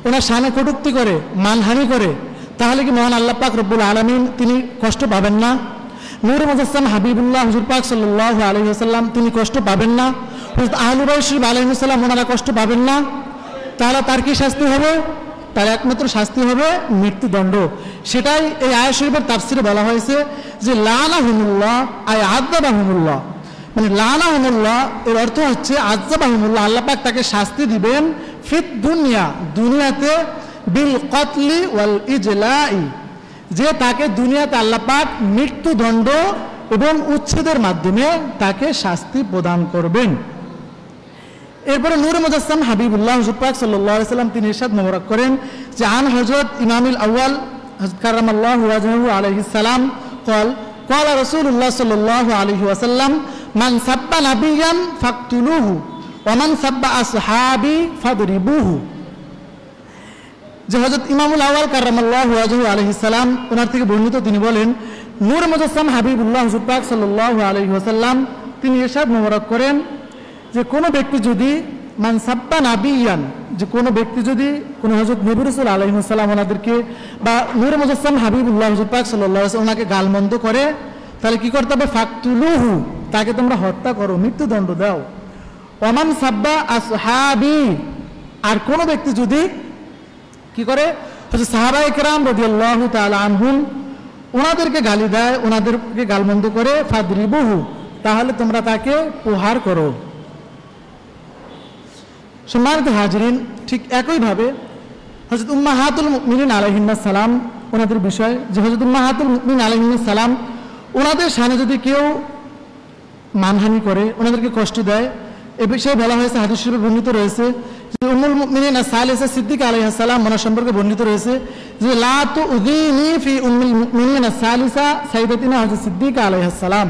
ওনার শানে কটূক্তি করে, মানহানি করে, তাহলে কি মহান আল্লাহ পাক রব্বুল আলামিন তিনি কষ্ট পাবেন না? নূর মুজাসসাম হাবিবুল্লাহ হুজুর পাক সাল্লাল্লাহু আলাইহি ওয়াসাল্লাম তিনি কষ্ট পাবেন না? হযরত আহলুল বাইত শরীফ আলাইহিস সালাম ওনারা কষ্ট পাবেন না? তাহলে তার কি শাস্তি হবে? তার একমাত্র শাস্তি হবে মৃত্যুদণ্ড। সেটাই এই আয়াত শরীফের তাফসিরে বলা হয়েছে যে লানাহুমুল্লাহ আয় আযাবাহুমুল্লাহ, মানে লানাহুমুল্লাহ এর অর্থ হচ্ছে আযাবাহুমুল্লাহ, আল্লাহ পাক তাকে শাস্তি দিবেন ফিদ দুনিয়া, দুনিয়াতে, বিল কতলি ওয়াল ইজলাই, যে তাকে দুনিয়াতে আল্লাহ পাক মৃত্যুদণ্ড এবং উচ্ছেদের মাধ্যমে তাকে শাস্তি প্রদান করবেন। এরপরে নূর মুজাসসাম হাবিবুল্লাহ হুজুর পাক সাল্লাল্লাহু আলাইহি ওয়াসাল্লাম তিনি ইরশাদ মোবারক করেন যে আন হযরত ইমামুল আউয়াল হযরত কারামাল্লাহু ওয়াজহু আলাইহিস সালাম قال রাসূলুল্লাহ সাল্লাল্লাহু আলাইহি ওয়াসাল্লাম মান সাব্বা নাবিয়ান ফাকতুলুহু ওয়া মান সাব্বা আসহাবি ফাদরিবুহু। যে হযরত ইমামুল আউয়াল কারামাল্লাহু ওয়াজহু আলাইহিস সালাম ওনার থেকে বর্ণিত, তিনি বলেন নূর মুজাসসাম হাবিবুল্লাহ হুজুর পাক সাল্লাল্লাহু আলাইহি ওয়াসাল্লাম তিনি ইরশাদ মোবারক করেন যে কোনো ব্যক্তি যদি মান সাব্বা নাবিয়ান, যে কোনো ব্যক্তি যদি কোনো হযরত নবী রাসূল আলাইহিস সালাম ওনাদেরকে বা নূর মুজাসসাম হাবিবুল্লাহ হুজুর পাক সাল্লাল্লাহু আলাইহি ওয়াসাল্লাম ওনাকে গালমন্দ করে, তাহলে কি করতে হবে? ফাকতুলুহু, তাকে তোমরা হত্যা করো, মৃত্যুদণ্ড দাও। ওমান সাব্বা আসহাবি, আর কোনো ব্যক্তি যদি কি করে হযরত সাহাবায়ে কেরাম রাদিয়াল্লাহু তাআলা আনহুম ওনাদেরকে গালি দেয়, ওনাদেরকে গালমন্দ করে, ফাদরিবুহু, তাহলে তোমরা তাকে প্রহার করো। সম্মানিত হাজরিন, ঠিক একইভাবে হযরত উম্মাহাতুল মুমিনিন আলাইহিন্নাস সালাম ওনাদের বিষয়, যে হযরত উম্মাহাতুল মুমিনিন আলাইহিন্নাস সালাম ওনাদের সামনে যদি কেউ মানহানি করে, ওনাদেরকে কষ্ট দেয়, এ বিষয়ে বলা হয়েছে, হাদিস শরীফে বর্ণিত রয়েছে যে উম্মুল মুমিনিন সালিসা সিদ্দিকা আলাইহিস সালাম ওনার সম্পর্কে বর্ণিত রয়েছে যে লা তুযিনি ফি উম্মুল মুমিনিন সালিসা সাইয়্যিদাতিনা হযরত সিদ্দিকা আলাইহিস সালাম।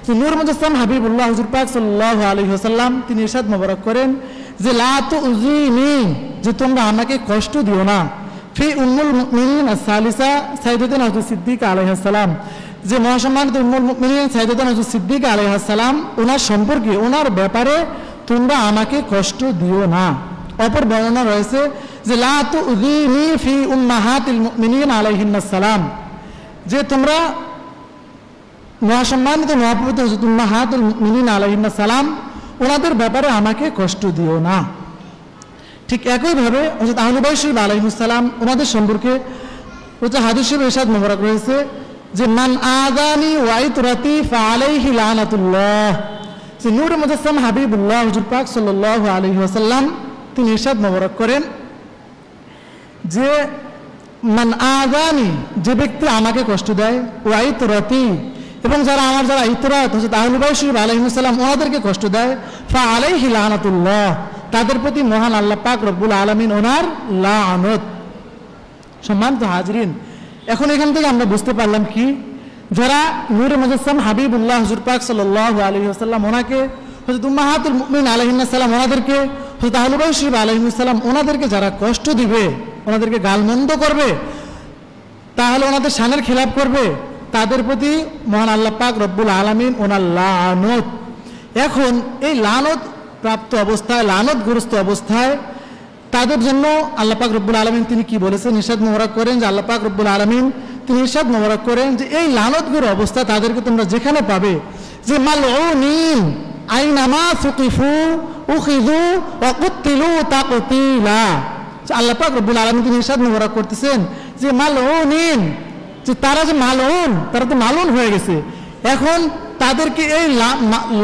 যে নূর মুজাসসাম হাবিবুল্লাহ হুজুর পাক সাল্লাল্লাহু আলাইহি ওয়াসাল্লাম তিনি ইরশাদ মোবারক করেন যে লা তুযিনি, যে তোমরা আমাকে কষ্ট দিও না, ফি উম্মুল মুমিনিন সালিসা সাইয়্যিদাতিনা হযরত সিদ্দিকা আলাইহিস সালাম, যে মহাসম্মানিত উম্মুল মুমিনিন সাইয়্যিদাতুনা হযরত সিদ্দিকা আলাইহিস সালাম ওনার সম্পর্কে, ওনার ব্যাপারে তোমরা আমাকে কষ্ট দিও না। অপর বর্ণনা রয়েছে যে লা তুযিনি ফি উম্মাহাতিল মুমিনিন আলাইহিন্নাস সালাম, যে তোমরা মহাসম্মানিত মহাপবিত্র হযরত উম্মাহাতুল মুমিনিন আলাইহিন্নাস সালাম ওনাদের ব্যাপারে আমাকে কষ্ট দিও না। ঠিক একইভাবে হযরত আহলে বাইত শরীফ আলাইহিস সালাম ওনাদের সম্পর্কে হাদিস শরীফে ইরশাদ মোবারক রয়েছে যে মান আযানি ওয়া ইতরাতি ফাআলাইহি লানাতুল্লাহ। যে নূর মুজাসসাম হাবিবুল্লাহ হুজুর পাক সাল্লাল্লাহু আলাইহি ওয়াসাল্লাম তিনি ইরশাদ মোবারক করেন যে মান আযানি, যে ব্যক্তি আমাকে কষ্ট দেয়, ওয়া ইতরাতি, এবং যারা ইতরাত হযরত আহলে বাইত শরীফ আলাইহিস সালাম ওনাদেরকে কষ্ট দেয়, ফাআলাইহি লানাতুল্লাহ, তাদের প্রতি মহান আল্লাহ পাক রব্বুল আলামিন ওনার লানত। সম্মানিত হাজরিন, এখন এখান থেকে আমরা বুঝতে পারলাম কি, যারা নূরে মুজাসসাম হাবিবুল্লাহ হুজুর পাক সাল্লাল্লাহু আলাইহি ওয়াসাল্লাম ওনাকে, হযরত উম্মাহাতুল মুমিনিন আলাইহিন্নাস সালাম ওনাদেরকে, হযরত আহলে বাইত শরীফ আলাইহিস সালাম ওনাদেরকে যারা কষ্ট দিবে, ওনাদেরকে গালমন্দ করবে, তাহলে ওনাদের শানের খিলাফ করবে, তাদের প্রতি মহান আল্লাহ পাক রব্বুল আলামিন ওনার লানত। এখন এই লানত প্রাপ্ত অবস্থায়, লানতগ্রস্ত অবস্থায় তাদের জন্য আল্লাহ পাক রব্বুল আলামিন তিনি কি বলেছেন, ইরশাদ মোবারক করেন যে আল্লাহ পাক রব্বুল আলামিন তিনি ইরশাদ মোবারক করেন যে এই লানতগুর অবস্থা তাদেরকে তোমরা যেখানে পাবে, যে মালউনিন আইনামা সুকিফু উখিযু ওয়া কুতিলু তাকতিলা। আল্লাহ পাক রব্বুল আলামিন তিনি ইরশাদ মোবারক করতেছেন যে মালউনিন, যে তারা যে মালউন, তারা তো মালউন হয়ে গেছে, এখন তাদেরকে এই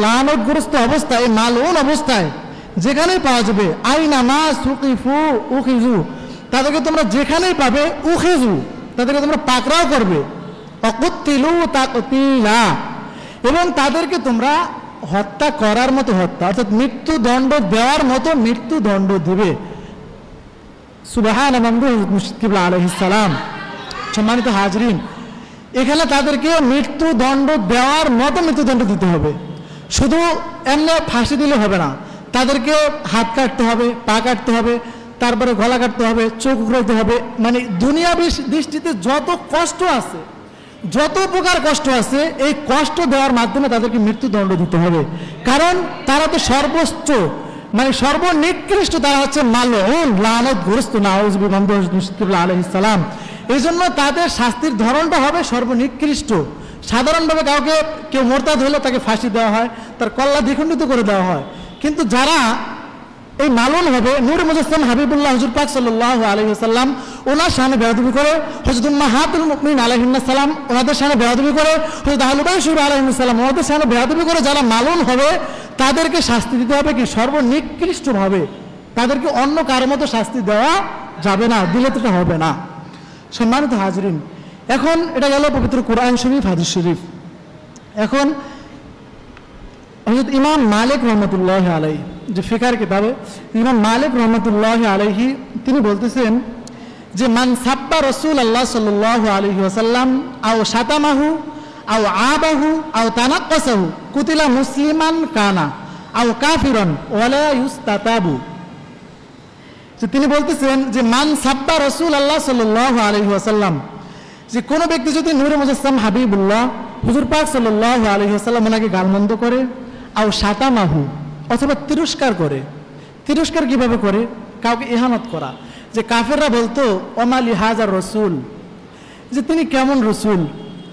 লানতগ্রস্ত অবস্থায়, এই মালউন অবস্থায় যেখানেই পাওয়া যাবে, আইনামা সুকিফু উখিযু, তাদেরকে তোমরা যেখানেই পাবে, উখিযু, তাদেরকে তোমরা পাকড়াও করবে, অকুতিলু তাকতিলা, এবং তাদেরকে তোমরা হত্যা করার মতো হত্যা, অর্থাৎ মৃত্যুদণ্ড দেওয়ার মতো মৃত্যুদণ্ড দিবে। সুবহানাল্লাহ মুর্শিদ কিবলা আলাইহিস সালাম। সম্মানিত হাজরিন, এখানে তাদেরকে মৃত্যুদণ্ড দেওয়ার মতো মৃত্যুদণ্ড দিতে হবে, শুধু এমনি ফাঁসি দিলে হবে না, তাদেরকে হাত কাটতে হবে, পা কাটতে হবে, তারপরে গলা কাটতে হবে, চোখ উগড়াতে হবে, মানে দুনিয়াবি দৃষ্টিতে যত কষ্ট আছে, যত প্রকার কষ্ট আছে, এই কষ্ট দেওয়ার মাধ্যমে তাদেরকে মৃত্যুদণ্ড দিতে হবে। কারণ তারা তো সর্বোচ্চ, মানে সর্বনিকৃষ্ট, তারা হচ্ছে মালউন, লানতগ্রস্ত, নাউযুবিল্লাহ আলাইহিস সালাম। এই জন্য তাদের শাস্তির ধরনটা হবে সর্বনিকৃষ্ট। সাধারণভাবে কেউ মোরতাদ হলে তাকে ফাঁসি দেওয়া হয়, তার কল্লা দ্বিখণ্ডিত করে দেওয়া হয়, কিন্তু যারা এই মালুন হবে, নূরে মুজাসসাম হাবিবুল্লাহ হুজুর পাক সাল্লাল্লাহু আলাইহি ওয়াসাল্লাম ওনার শানে বেয়াদবি করে, হযরত উম্মাহাতুল মুমিনিন আলাইহিন্নাস সালাম ওনাদের শানে বেয়াদবি করে, হযরত আহলে বাইত শরীফ আলাইহিস সালাম ওনাদের শানে বেয়াদবি করে, যারা মালুন হবে তাদেরকে শাস্তি দিতে হবে কি সর্বনিকৃষ্টভাবে, তাদেরকে অন্য কারো মতো শাস্তি দেওয়া যাবে না, দিলে তো হবে না। সম্মানিত হাজরিন, এখন এটা গেল পবিত্র কোরআন শরীফ, হাদিস শরীফ। এখন হযরত ইমাম মালিক রহমতুল্লাহ আলাইহি, যে ফিকার কিতাবে ইমাম মালিক রহমতুল্লাহ আলাইহি তিনি বলতেছেন যে মান সাব্বা রাসূলুল্লাহ সাল্লাল্লাহু আলাইহি ওয়াসাল্লাম আও শাতামাহু আও আবাহু আও তানাক্কাসাহু কুতিলা মুসলিমান কানা আও কাফিরান ওয়ালা ইউস্তাতাবু। যে তিনি বলতেছেন যে মান সাব্বা রাসূলুল্লাহ সাল্লাল্লাহু আলাইহি ওয়াসাল্লাম, যে কোনো ব্যক্তি যদি নূরে মুজাসসাম হাবিবুল্লাহ হুজুর পাক সাল্লাল্লাহু আলাইহি ওয়াসাল্লাম ওনাকে গালমন্দ করে, আও শাতামাহু, অথবা তিরস্কার করে। তিরস্কার কিভাবে করে? কাউকে ইহানত করা। যে কাফেররা বলতো ওমা লিহাজার রসুল, যে তিনি কেমন রসুল,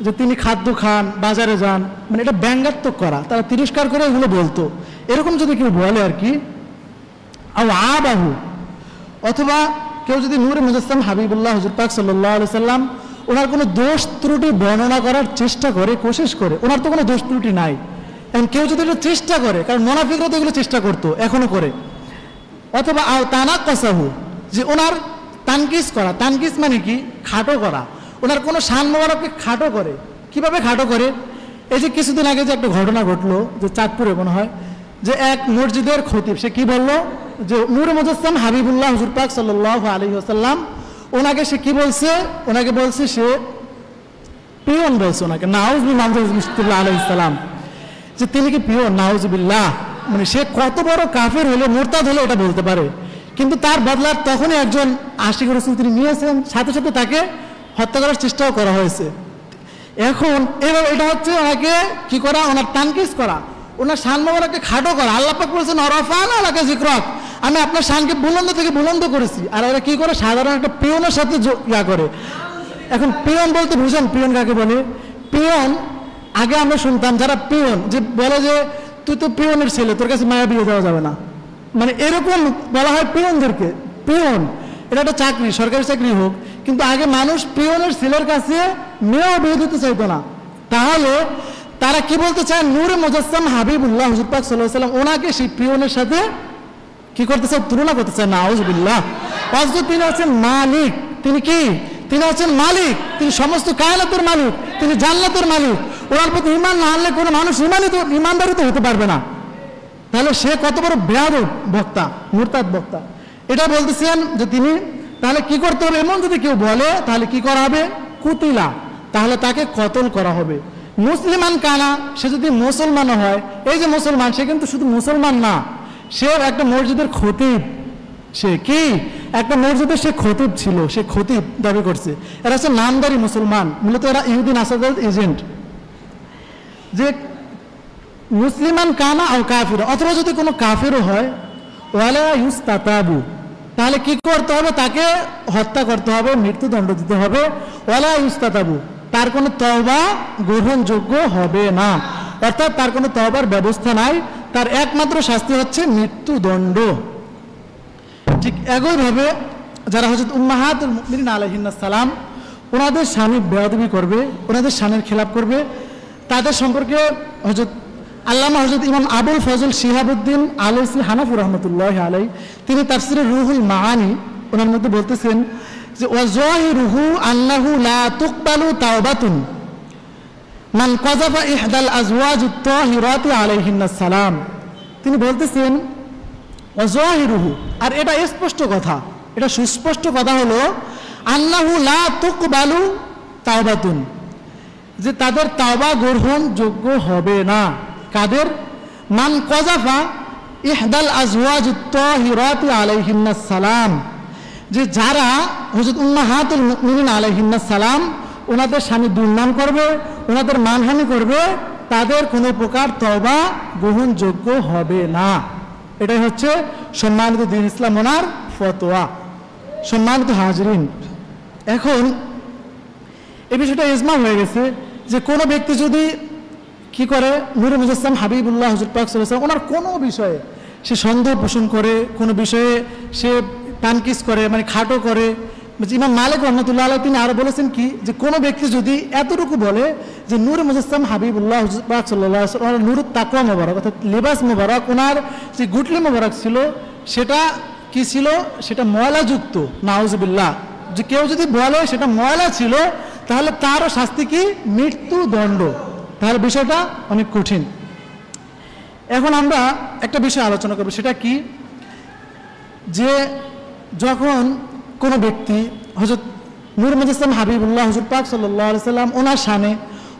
যে তিনি খাদ্য খান, বাজারে যান, মানে এটা ব্যঙ্গাত্মক করা, তারা তিরস্কার করে এগুলো বলতো। এরকম যদি কেউ বলে আর কি, আও আবাহু, অথবা কেউ যদি নূরে মুজাসসাম হাবিবুল্লাহ হুজুর পাক সাল্লাল্লাহু আলাইহি ওয়াসাল্লাম ওনার কোনো দোষ ত্রুটি বর্ণনা করার চেষ্টা করে, কোশিশ করে, ওনার তো কোনো দোষ ত্রুটি নাই, এখন কেউ যদি এটা চেষ্টা করে, কারণ মুনাফিকরা তো এগুলো চেষ্টা করতো, এখনো করে, অথবা আও তানাক্কাসাহু, যে ওনার তানকিস করা, তানকিস মানে কি খাটো করা, ওনার কোনো শান মোবারককে খাটো করে। কিভাবে খাটো করে? এই যে কিছুদিন আগে যে একটা ঘটনা ঘটলো, যে চাঁদপুরে মনে হয়, যে এক মসজিদের খতিব সে কি বললো, যে নূরে মুজাসসাম হাবিবুল্লাহ হুজুর পাক সাল্লাল্লাহু আলাইহি ওয়াসাল্লাম, ওনাকে সে কি বলছে, ওনাকে বলছে সে পিয়ন বলছে, ওনাকে নাউজুবিল্লাহ আলাইহিস সালাম, যে তিনি কি পিয়ন, নাউজুবিল্লাহ। মানে সে কত বড় কাফের হলে, মুরতাদ হলে এটা বলতে পারে, কিন্তু তার বদলা তখনই একজন আশিক রাসূল তিনি নিয়েছেন, সাথে সাথে তাকে হত্যা করার চেষ্টাও করা হয়েছে। এখন এবার এটা হচ্ছে ওনাকে কি করা, ওনার তানকিস করা, ওনার শান মোবারককে খাটো করা। আল্লাহ পাক বলেছেন ওয়ারাফা'না লাকা যিকরাক, আমি আপনার শানকে বুলন্দ থেকে বুলন্দ করেছি। আর এরা কি করে, সাধারণ একটা পিয়নের সাথে ইয়া করে। এখন পিয়ন বলতে বুঝেন পিয়ন কাকে বলে? পিয়ন আগে আমরা শুনতাম যারা পিয়ন, যে বলে যে তুই তো পিয়নের ছেলে, তোর কাছে মায়া বিয়ে দেওয়া যাবে না, মানে এরকম বলা হয় পিয়নদেরকে। পিয়ন এটা একটা চাকরি, সরকারি চাকরি হোক, কিন্তু আগে মানুষ পিয়নের ছেলের কাছে মেয়েও বিয়ে দিতে চাইতো না। তাহলে তারা কি বলতে চায়, নূরে মুজাসসাম হাবিবুল্লাহ হুজুর পাক সাল্লাল্লাহু আলাইহি ওয়াসাল্লাম ওনাকে সেই পিয়নের সাথে কি করতে চায়, তুলনা করতে চায়। নাউজুবিল্লাহ। অথচ তিনি হচ্ছেন মালিক। তিনি কি? তিনি হচ্ছেন মালিক, তিনি সমস্ত কায়নাতের মালিক, তিনি জান্নাতের মালিক। ওনার প্রতি ঈমান না আনলে কোনো মানুষ ঈমানদারই তো হতে পারবে না। তাহলে সে কত বড় বেয়াদব বক্তা, মুরতাদ বক্তা, এটা বলতেছেন যে তিনি। তাহলে কি করতে হবে, এমন যদি কেউ বলে তাহলে কি করা হবে, কুতিলা, তাহলে তাকে কতল করা হবে। মুসলিমান কানা, সে যদি মুসলমানও হয়, এই যে মুসলমান, সে কিন্তু শুধু মুসলমান না, সে একটা মসজিদের খতিব। সে কি একটা মসজিদের সে খতিব ছিল, সে খতিব দাবি করছে। এরা হচ্ছে নামদারি মুসলমান, মূলত এরা ইহুদি নাসারার এজেন্ট। যে মুসলিমান কানা আর কাফির, অথবা যদি কোনো কাফিরও হয়, ওয়ালা ইউস্তাতাবু, তাহলে কি করতে হবে, তাকে হত্যা করতে হবে, মৃত্যুদণ্ড দিতে হবে। ওয়ালা ইউস্তাতাবু, তার কোনো তওবা গ্রহণযোগ্য হবে না, অর্থাৎ তার কোনো তওবার ব্যবস্থা নাই, তার একমাত্র শাস্তি হচ্ছে মৃত্যুদণ্ড। ঠিক একইভাবে যারা হযরত উম্মাহাতুল মুমিনিন আলাইহিন্নাস সালাম, ওনাদের শানে বেয়াদবি করবে, ওনাদের শানের খেলাপ করবে, তাদের সম্পর্কে আল্লামা হযরত ইমাম আবুল ফজল শিহাবুদ্দিন আলাইসি হানাফি রহমতুল্লাহি আলাইহি তিনি তাফসিরে রুহুল মাআনি ওনার মধ্যে বলতেছেন যে ওয়াজাহিরুহু আন্নাহু লা তুকবালু তাওবাতুন মান কাযাফা ইহদাল আজওয়াজিত তাহিরাতি আলাইহিন্নাস সালাম। তিনি বলতেছেন ওয়াজাহিরুহু, আর এটা স্পষ্ট কথা, এটা সুস্পষ্ট কথা হলো আন্নাহু লা তুকবালু তাওবাতুন, যে তাদের তাওবা গ্রহণযোগ্য হবে না। কাদের? মান কাযাফা ইহদাল আজওয়াজিত তাহিরাতি আলাইহিন্নাস সালাম, যে যারা হযরত উম্মাহাতুল মুমিনিন আলাইহিন্নাস সালাম ওনাদের স্বামী দুর্নাম করবে, ওনাদের মানহানি করবে, তাদের কোনো প্রকার তওবা গ্রহণযোগ্য হবে না। এটাই হচ্ছে সম্মানিত দ্বীন ইসলাম ওনার ফতোয়া। সম্মানিত হাজরিন, এখন এই বিষয়টা ইজমা হয়ে গেছে যে কোনো ব্যক্তি যদি কি করে, নূরে মুজাসসাম হাবিবুল্লাহ হুজুর পাক সাল্লাল্লাহু আলাইহি ওয়াসাল্লাম ওনার কোনো বিষয়ে সে সন্দেহ পোষণ করে, কোনো বিষয়ে সে তানকিস করে, মানে খাটো করে। ইমাম মালিক রহমতুল্লাহ আলাইহি তিনি আরো বলেছেন কি, যে কোনো ব্যক্তি যদি এতটুকু বলে যে নূরে মুজাসসাম হাবিবুল্লাহ হুজুর পাক সাল্লাল্লাহু আলাইহি ওয়াসাল্লাম নূরুত তাকওয়া মোবারক, অর্থাৎ লিবাস মোবারক, ওনার যে গুটলি মোবারক ছিল সেটা কি ছিল, সেটা ময়লাযুক্ত, নাউজুবিল্লাহ। যে কেউ যদি বলে সেটা ময়লা ছিল, তাহলে তারও শাস্তি কি, মৃত্যুদণ্ড। তাহলে বিষয়টা অনেক কঠিন। এখন আমরা একটা বিষয় আলোচনা করব, সেটা কি, যে যখন কোনো ব্যক্তি হযরত নূর মুজাসসাম হাবিবুল্লাহ হুজুর পাক সাল্লাল্লাহু আলাইহি সাল্লাম ওনার শানে,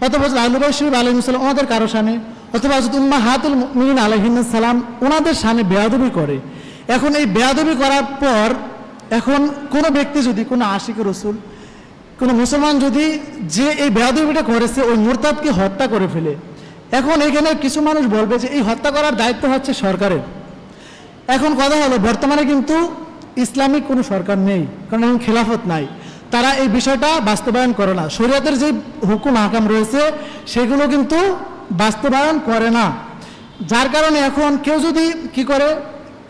অথবা হযরত আহলে বাইত শরীফ আলাইহিস সালাম ওনাদের কারো শানে, অথবা হযরত উম্মাহাতুল মুমিনিন আলাইহিন্নাস সালাম ওনাদের শানে বেয়াদবি করে। এখন এই বেয়াদবি করার পর, এখন কোনো ব্যক্তি যদি, কোনো আশিক রাসূল, কোনো মুসলমান যদি যে এই বেয়াদবিটা করেছে ওই মুরতাদকে হত্যা করে ফেলে, এখন এখানে কিছু মানুষ বলবে যে এই হত্যা করার দায়িত্ব হচ্ছে সরকারের। এখন কথা হলো, বর্তমানে কিন্তু ইসলামিক কোনো সরকার নেই, কারণ এখন খেলাফত নাই, তারা এই বিষয়টা বাস্তবায়ন করে না। শরীয়তের যে হুকুম আহকাম রয়েছে সেগুলো কিন্তু বাস্তবায়ন করে না, যার কারণে এখন কেউ যদি কি করে,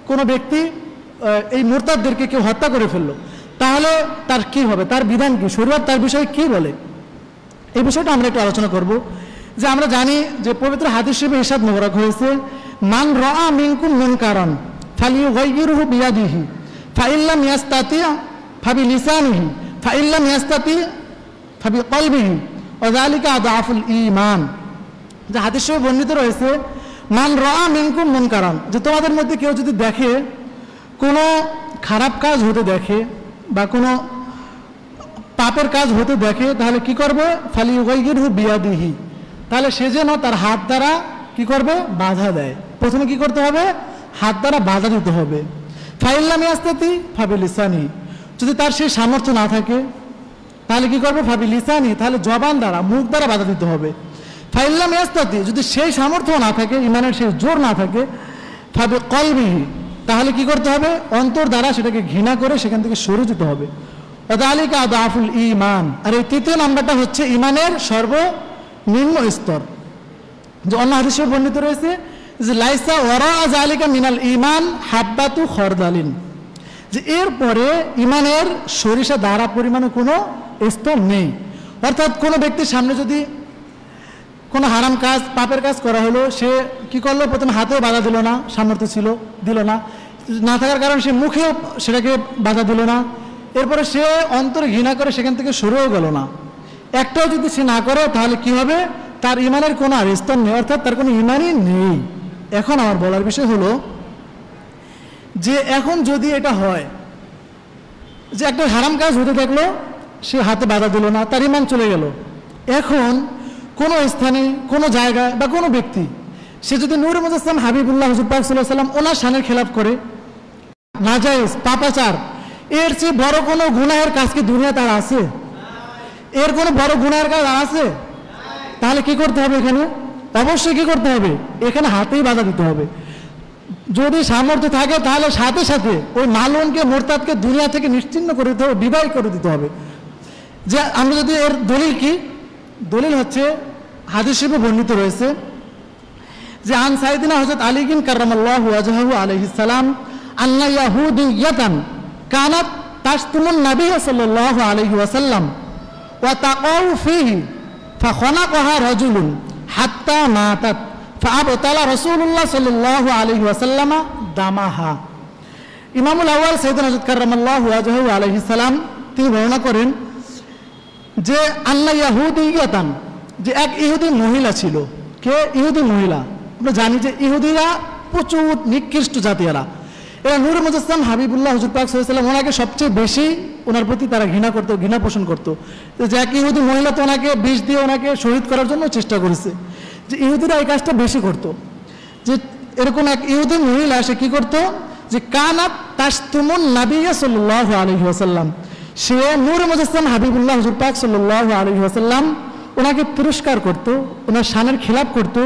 কোনো ব্যক্তি এই মুরতাদদেরকে কেউ হত্যা করে ফেললো, তাহলে তার কি হবে, তার বিধান কি, শরীয়ত তার বিষয়ে কি বলে, এই বিষয়টা আমরা একটু আলোচনা করব। যে আমরা জানি যে পবিত্র হাদিস শরীফে ইরশাদ মোবারক হয়েছে, মান রাআ মিনকুম মুনকারান ফালিয়ুগাইয়িরহু বিয়াদিহি ফাইন লাম ইয়াস্তাতি ফাবিলিসানিহি ফাইন লাম ইয়াস্তাতি ফাবিকলবিহি ওয়া যালিকা আযআফুল ঈমান। যে হাদিসে বর্ণিত রয়েছে, মান রাআ মিনকুম মুনকারান, যে তোমাদের মধ্যে কেউ যদি দেখে কোনো খারাপ কাজ হতে দেখে বা কোনো পাপের কাজ হতে দেখে, তাহলে কি করবে? ফালিয়ুগাইয়িরহু বিয়াদিহি, তাহলে সে যেন তার হাত দ্বারা কি করবে? বাধা দেয়। প্রথমে কি করতে হবে? হাত দ্বারা বাধা দিতে হবে। ফাইল্লাম ইয়াস্তাতি ফাবিলিসানি, যদি তার সেই সামর্থ্য না থাকে তাহলে কি করবে? ফাবিলিসানি, তাহলে জবান দ্বারা, মুখ দ্বারা বাধা দিতে হবে। ফাইল্লাম ইয়াস্তাতি, যদি সেই সামর্থ্য না থাকে, ইমানের সেই জোর না থাকে, ফাবি কলবিহি, তাহলে কি করতে হবে? অন্তর দ্বারা সেটাকে ঘৃণা করে সেখান থেকে সরে যেতে হবে। ওয়াযালিকা আদাফুল ঈমান, আর এই তৃতীয় নাম্বারটা হচ্ছে ইমানের সর্বনিম্ন স্তর। যে অন্য হাদিসে বর্ণিত রয়েছে যে লাইসা ওয়ারা যালিকা মিনাল ঈমান হাব্বাতু খরদালিন, যে এরপরে ইমানের সরিষা দাঁড়া পরিমাণে কোনো স্তর নেই। অর্থাৎ কোনো ব্যক্তির সামনে যদি কোনো হারাম কাজ, পাপের কাজ করা হলো, সে কি করলো? প্রথমে হাতেও বাধা দিল না, সামর্থ্য ছিল, দিল না, না থাকার কারণে সে মুখেও সেটাকে বাধা দিল না, এরপরে সে অন্তরে ঘৃণা করে সেখান থেকে সরেও গেল না। একটাও যদি সে না করে তাহলে কি হবে? তার ইমানের কোনো আর স্তর নেই, অর্থাৎ তার কোনো ইমানই নেই। এখন আমার বলার বিষয় হলো যে এখন যদি এটা হয় যে একটা হারাম কাজ হতে থাকলো, সে হাতে বাধা দিল না, তার ইমান চলে গেল। এখন কোনো স্থানে, কোনো জায়গায় বা কোনো ব্যক্তি সে যদি নূরে মুজাসসাম হাবিবুল্লাহ হুজুর পাক সাল্লাল্লাহু আলাইহি ওয়াসাল্লাম ওনার শানের খেলাফ করে, নাজায়েজ পাপাচার, এর চেয়ে বড় কোনো গুনাহের কাজ কি দুনিয়াতে আর আছে? এর কোনো বড় গুনাহের কাজ আছে? তাহলে কি করতে হবে? এখানে অবশ্যই কি করতে হবে? এখানে হাতেই বাধা দিতে হবে। যদি সামর্থ্য থাকে তাহলে সাথে সাথে ওই মালুনকে, মোরতাদকে দুনিয়া থেকে নিশ্চিহ্ন করে দিতে হবে, বিদায় করে দিতে হবে। যে আমরা যদি এর দলিল কি? দলিল হচ্ছে হাদিস শরীফে বর্ণিত রয়েছে যে আন সাইয়্যিদিনা হযরত আলী কাররামাল্লাহু ওয়াজহাহু আলাইহিস সালাম আন্না ইয়াহুদিয়াতান কানাত তাশতুমুন নবী সাল্লাল্লাহু আলাইহি ওয়াসাল্লাম ওয়া তাকাউ ফীহি ফাখানাকাহা রাজুলুন হাত্তা মাতাত ফাআবতালা রাসূলুল্লাহ সাল্লাল্লাহু আলাইহি ওয়াসাল্লাম দামাহা। ইমামুল আউয়াল সাইয়্যিদুনা হযরত কাররামাল্লাহু ওয়াজহাহু আলাইহিস সালাম তিনি বর্ণনা করেন যে আন্না ইয়াহুদিয়াতান, যে এক ইহুদি মহিলা ছিল। কে? ইহুদি মহিলা। আমরা জানি যে ইহুদিরা প্রচুর নিকৃষ্ট জাতি, এরা নূরে মুজাসসাম হাবিবুল্লাহ হুজুর পাক সাল্লাল্লাহু আলাইহি ওয়াসাল্লাম ওনাকে সবচেয়ে বেশি ওনার প্রতি তারা ঘৃণা করতো, ঘৃণা পোষণ করতো। যে এক ইহুদি মহিলা তো ওনাকে বিষ দিয়ে ওনাকে শহীদ করার জন্য চেষ্টা করেছে। যে ইহুদিরা এই কাজটা বেশি করতো। যে এরকম এক ইহুদি মহিলা সে কি করতো? যে কানাত তাশতুমুন নবী সাল্লাল্লাহু আলাইহি ওয়াসাল্লাম, সে নূরে মুজাসসাম হাবিবুল্লাহ হুজুর পাক সাল্লাল্লাহু আলাইহি ওয়াসাল্লাম ওনাকে তিরস্কার করতো, ওনার শানের খিলাফ করতো,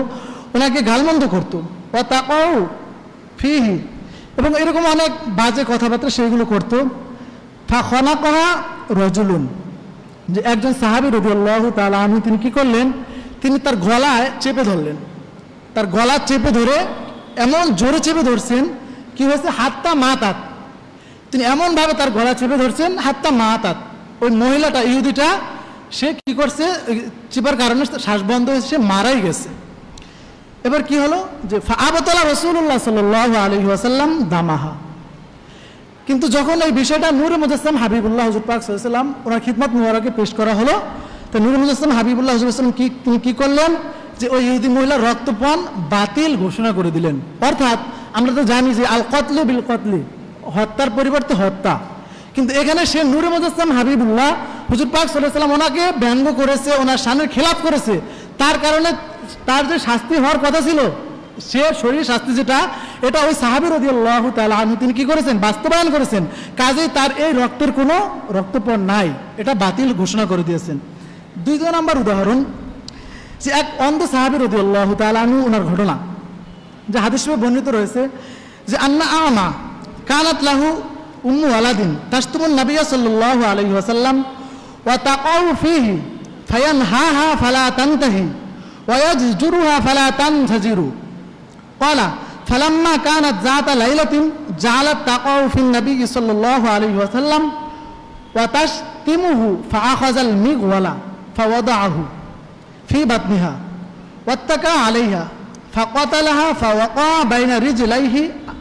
ওনাকে গালমন্দ করতো। ওয়া তাকাউ ফীহি, এবং এরকম অনেক বাজে কথাবার্তা সেইগুলো করতো। ফাখানাকাহা রাজুলুন, যে একজন সাহাবী রাদিয়াল্লাহু তাআলা আনহু তিনি কি করলেন? তিনি তার গলায় চেপে ধরলেন। তার গলা চেপে ধরে এমন জোরে চেপে ধরছেন, কি হয়েছে? হাত্তা মাতাত, তিনি এমনভাবে তার গলা চেপে ধরছেন হাত্তা মাতাত। ওই মহিলাটা, ইহুদিটা, সে কি করছে? চেপার কারণে শ্বাস বন্ধ হয়েছে, সে মারাই গেছে। এবার কি হলো? যে ফাআবতালা রাসূলুল্লাহ সাল্লাল্লাহু আলাইহি ওয়াসাল্লাম দামাহা। কিন্তু যখন এই বিষয়টা নূরে মুজাসসাম হাবিবুল্লাহ হুজুর পাক সাল্লাল্লাহু আলাইহি ওয়াসাল্লাম ওনার খিদমত মুবারকে পেশ করা হলো, তো নূরে মুজাসসাম হাবিবুল্লাহ হুজুর সাল্লাম তিনি কি করলেন? যে ওই ইহুদি মহিলার রক্তপান বাতিল ঘোষণা করে দিলেন। অর্থাৎ আমরা তো জানি যে আল কতলু বিল কতলি, হত্যার পরিবর্তে হত্যা। কিন্তু এখানে সে নূরে মুজাসসাম হাবিবুল্লাহ হুজুর পাক সাল্লাল্লাহু আলাইহি ওয়াসাল্লাম ওনাকে ব্যঙ্গ করেছে, ওনার শানের খেলাফ করেছে, তার কারণে তার যে শাস্তি হওয়ার কথা ছিল, সে শরীর শাস্তি যেটা, এটা ওই সাহাবী রাদিয়াল্লাহু তাআলা আনহু তিনি কি করেছেন? বাস্তবায়ন করেছেন। কাজেই তার এই রক্তের কোনো রক্তপণ নাই, এটা বাতিল ঘোষণা করে দিয়েছেন। দ্বিতীয় নম্বর উদাহরণ, যে এক অন্ধ সাহাবী রাদিয়াল্লাহু তাআলা আনহু ওনার ঘটনা, যে হাদিসে বর্ণিত রয়েছে যে আন্না আমা কানাত লাহু উম্মু ওয়ালাদিন তাশতুমুন নবী সাল্লাল্লাহু আলাইহি ওয়াসাল্লাম ওয়া তাকাউ ফীহি ফায়ানহাহা ফালা তানতাহি ওয়া ইয়াজজুরুহা ফালা তানজাজিরু। ক্বালা ফালাম্মা কানাত যাতা লাইলাতিন জাআলাত তাকাউ ফিন নবী সাল্লাল্লাহু আলাইহি ওয়াসাল্লাম ওয়া তাশতিমুহু ফাআখাযাল মিগওয়ালা ফাওয়াদাআহু ফি বাতনিহা ওয়াত্তাকা আলাইহা ফাকাতালাহা ফাওয়াকা বাইনা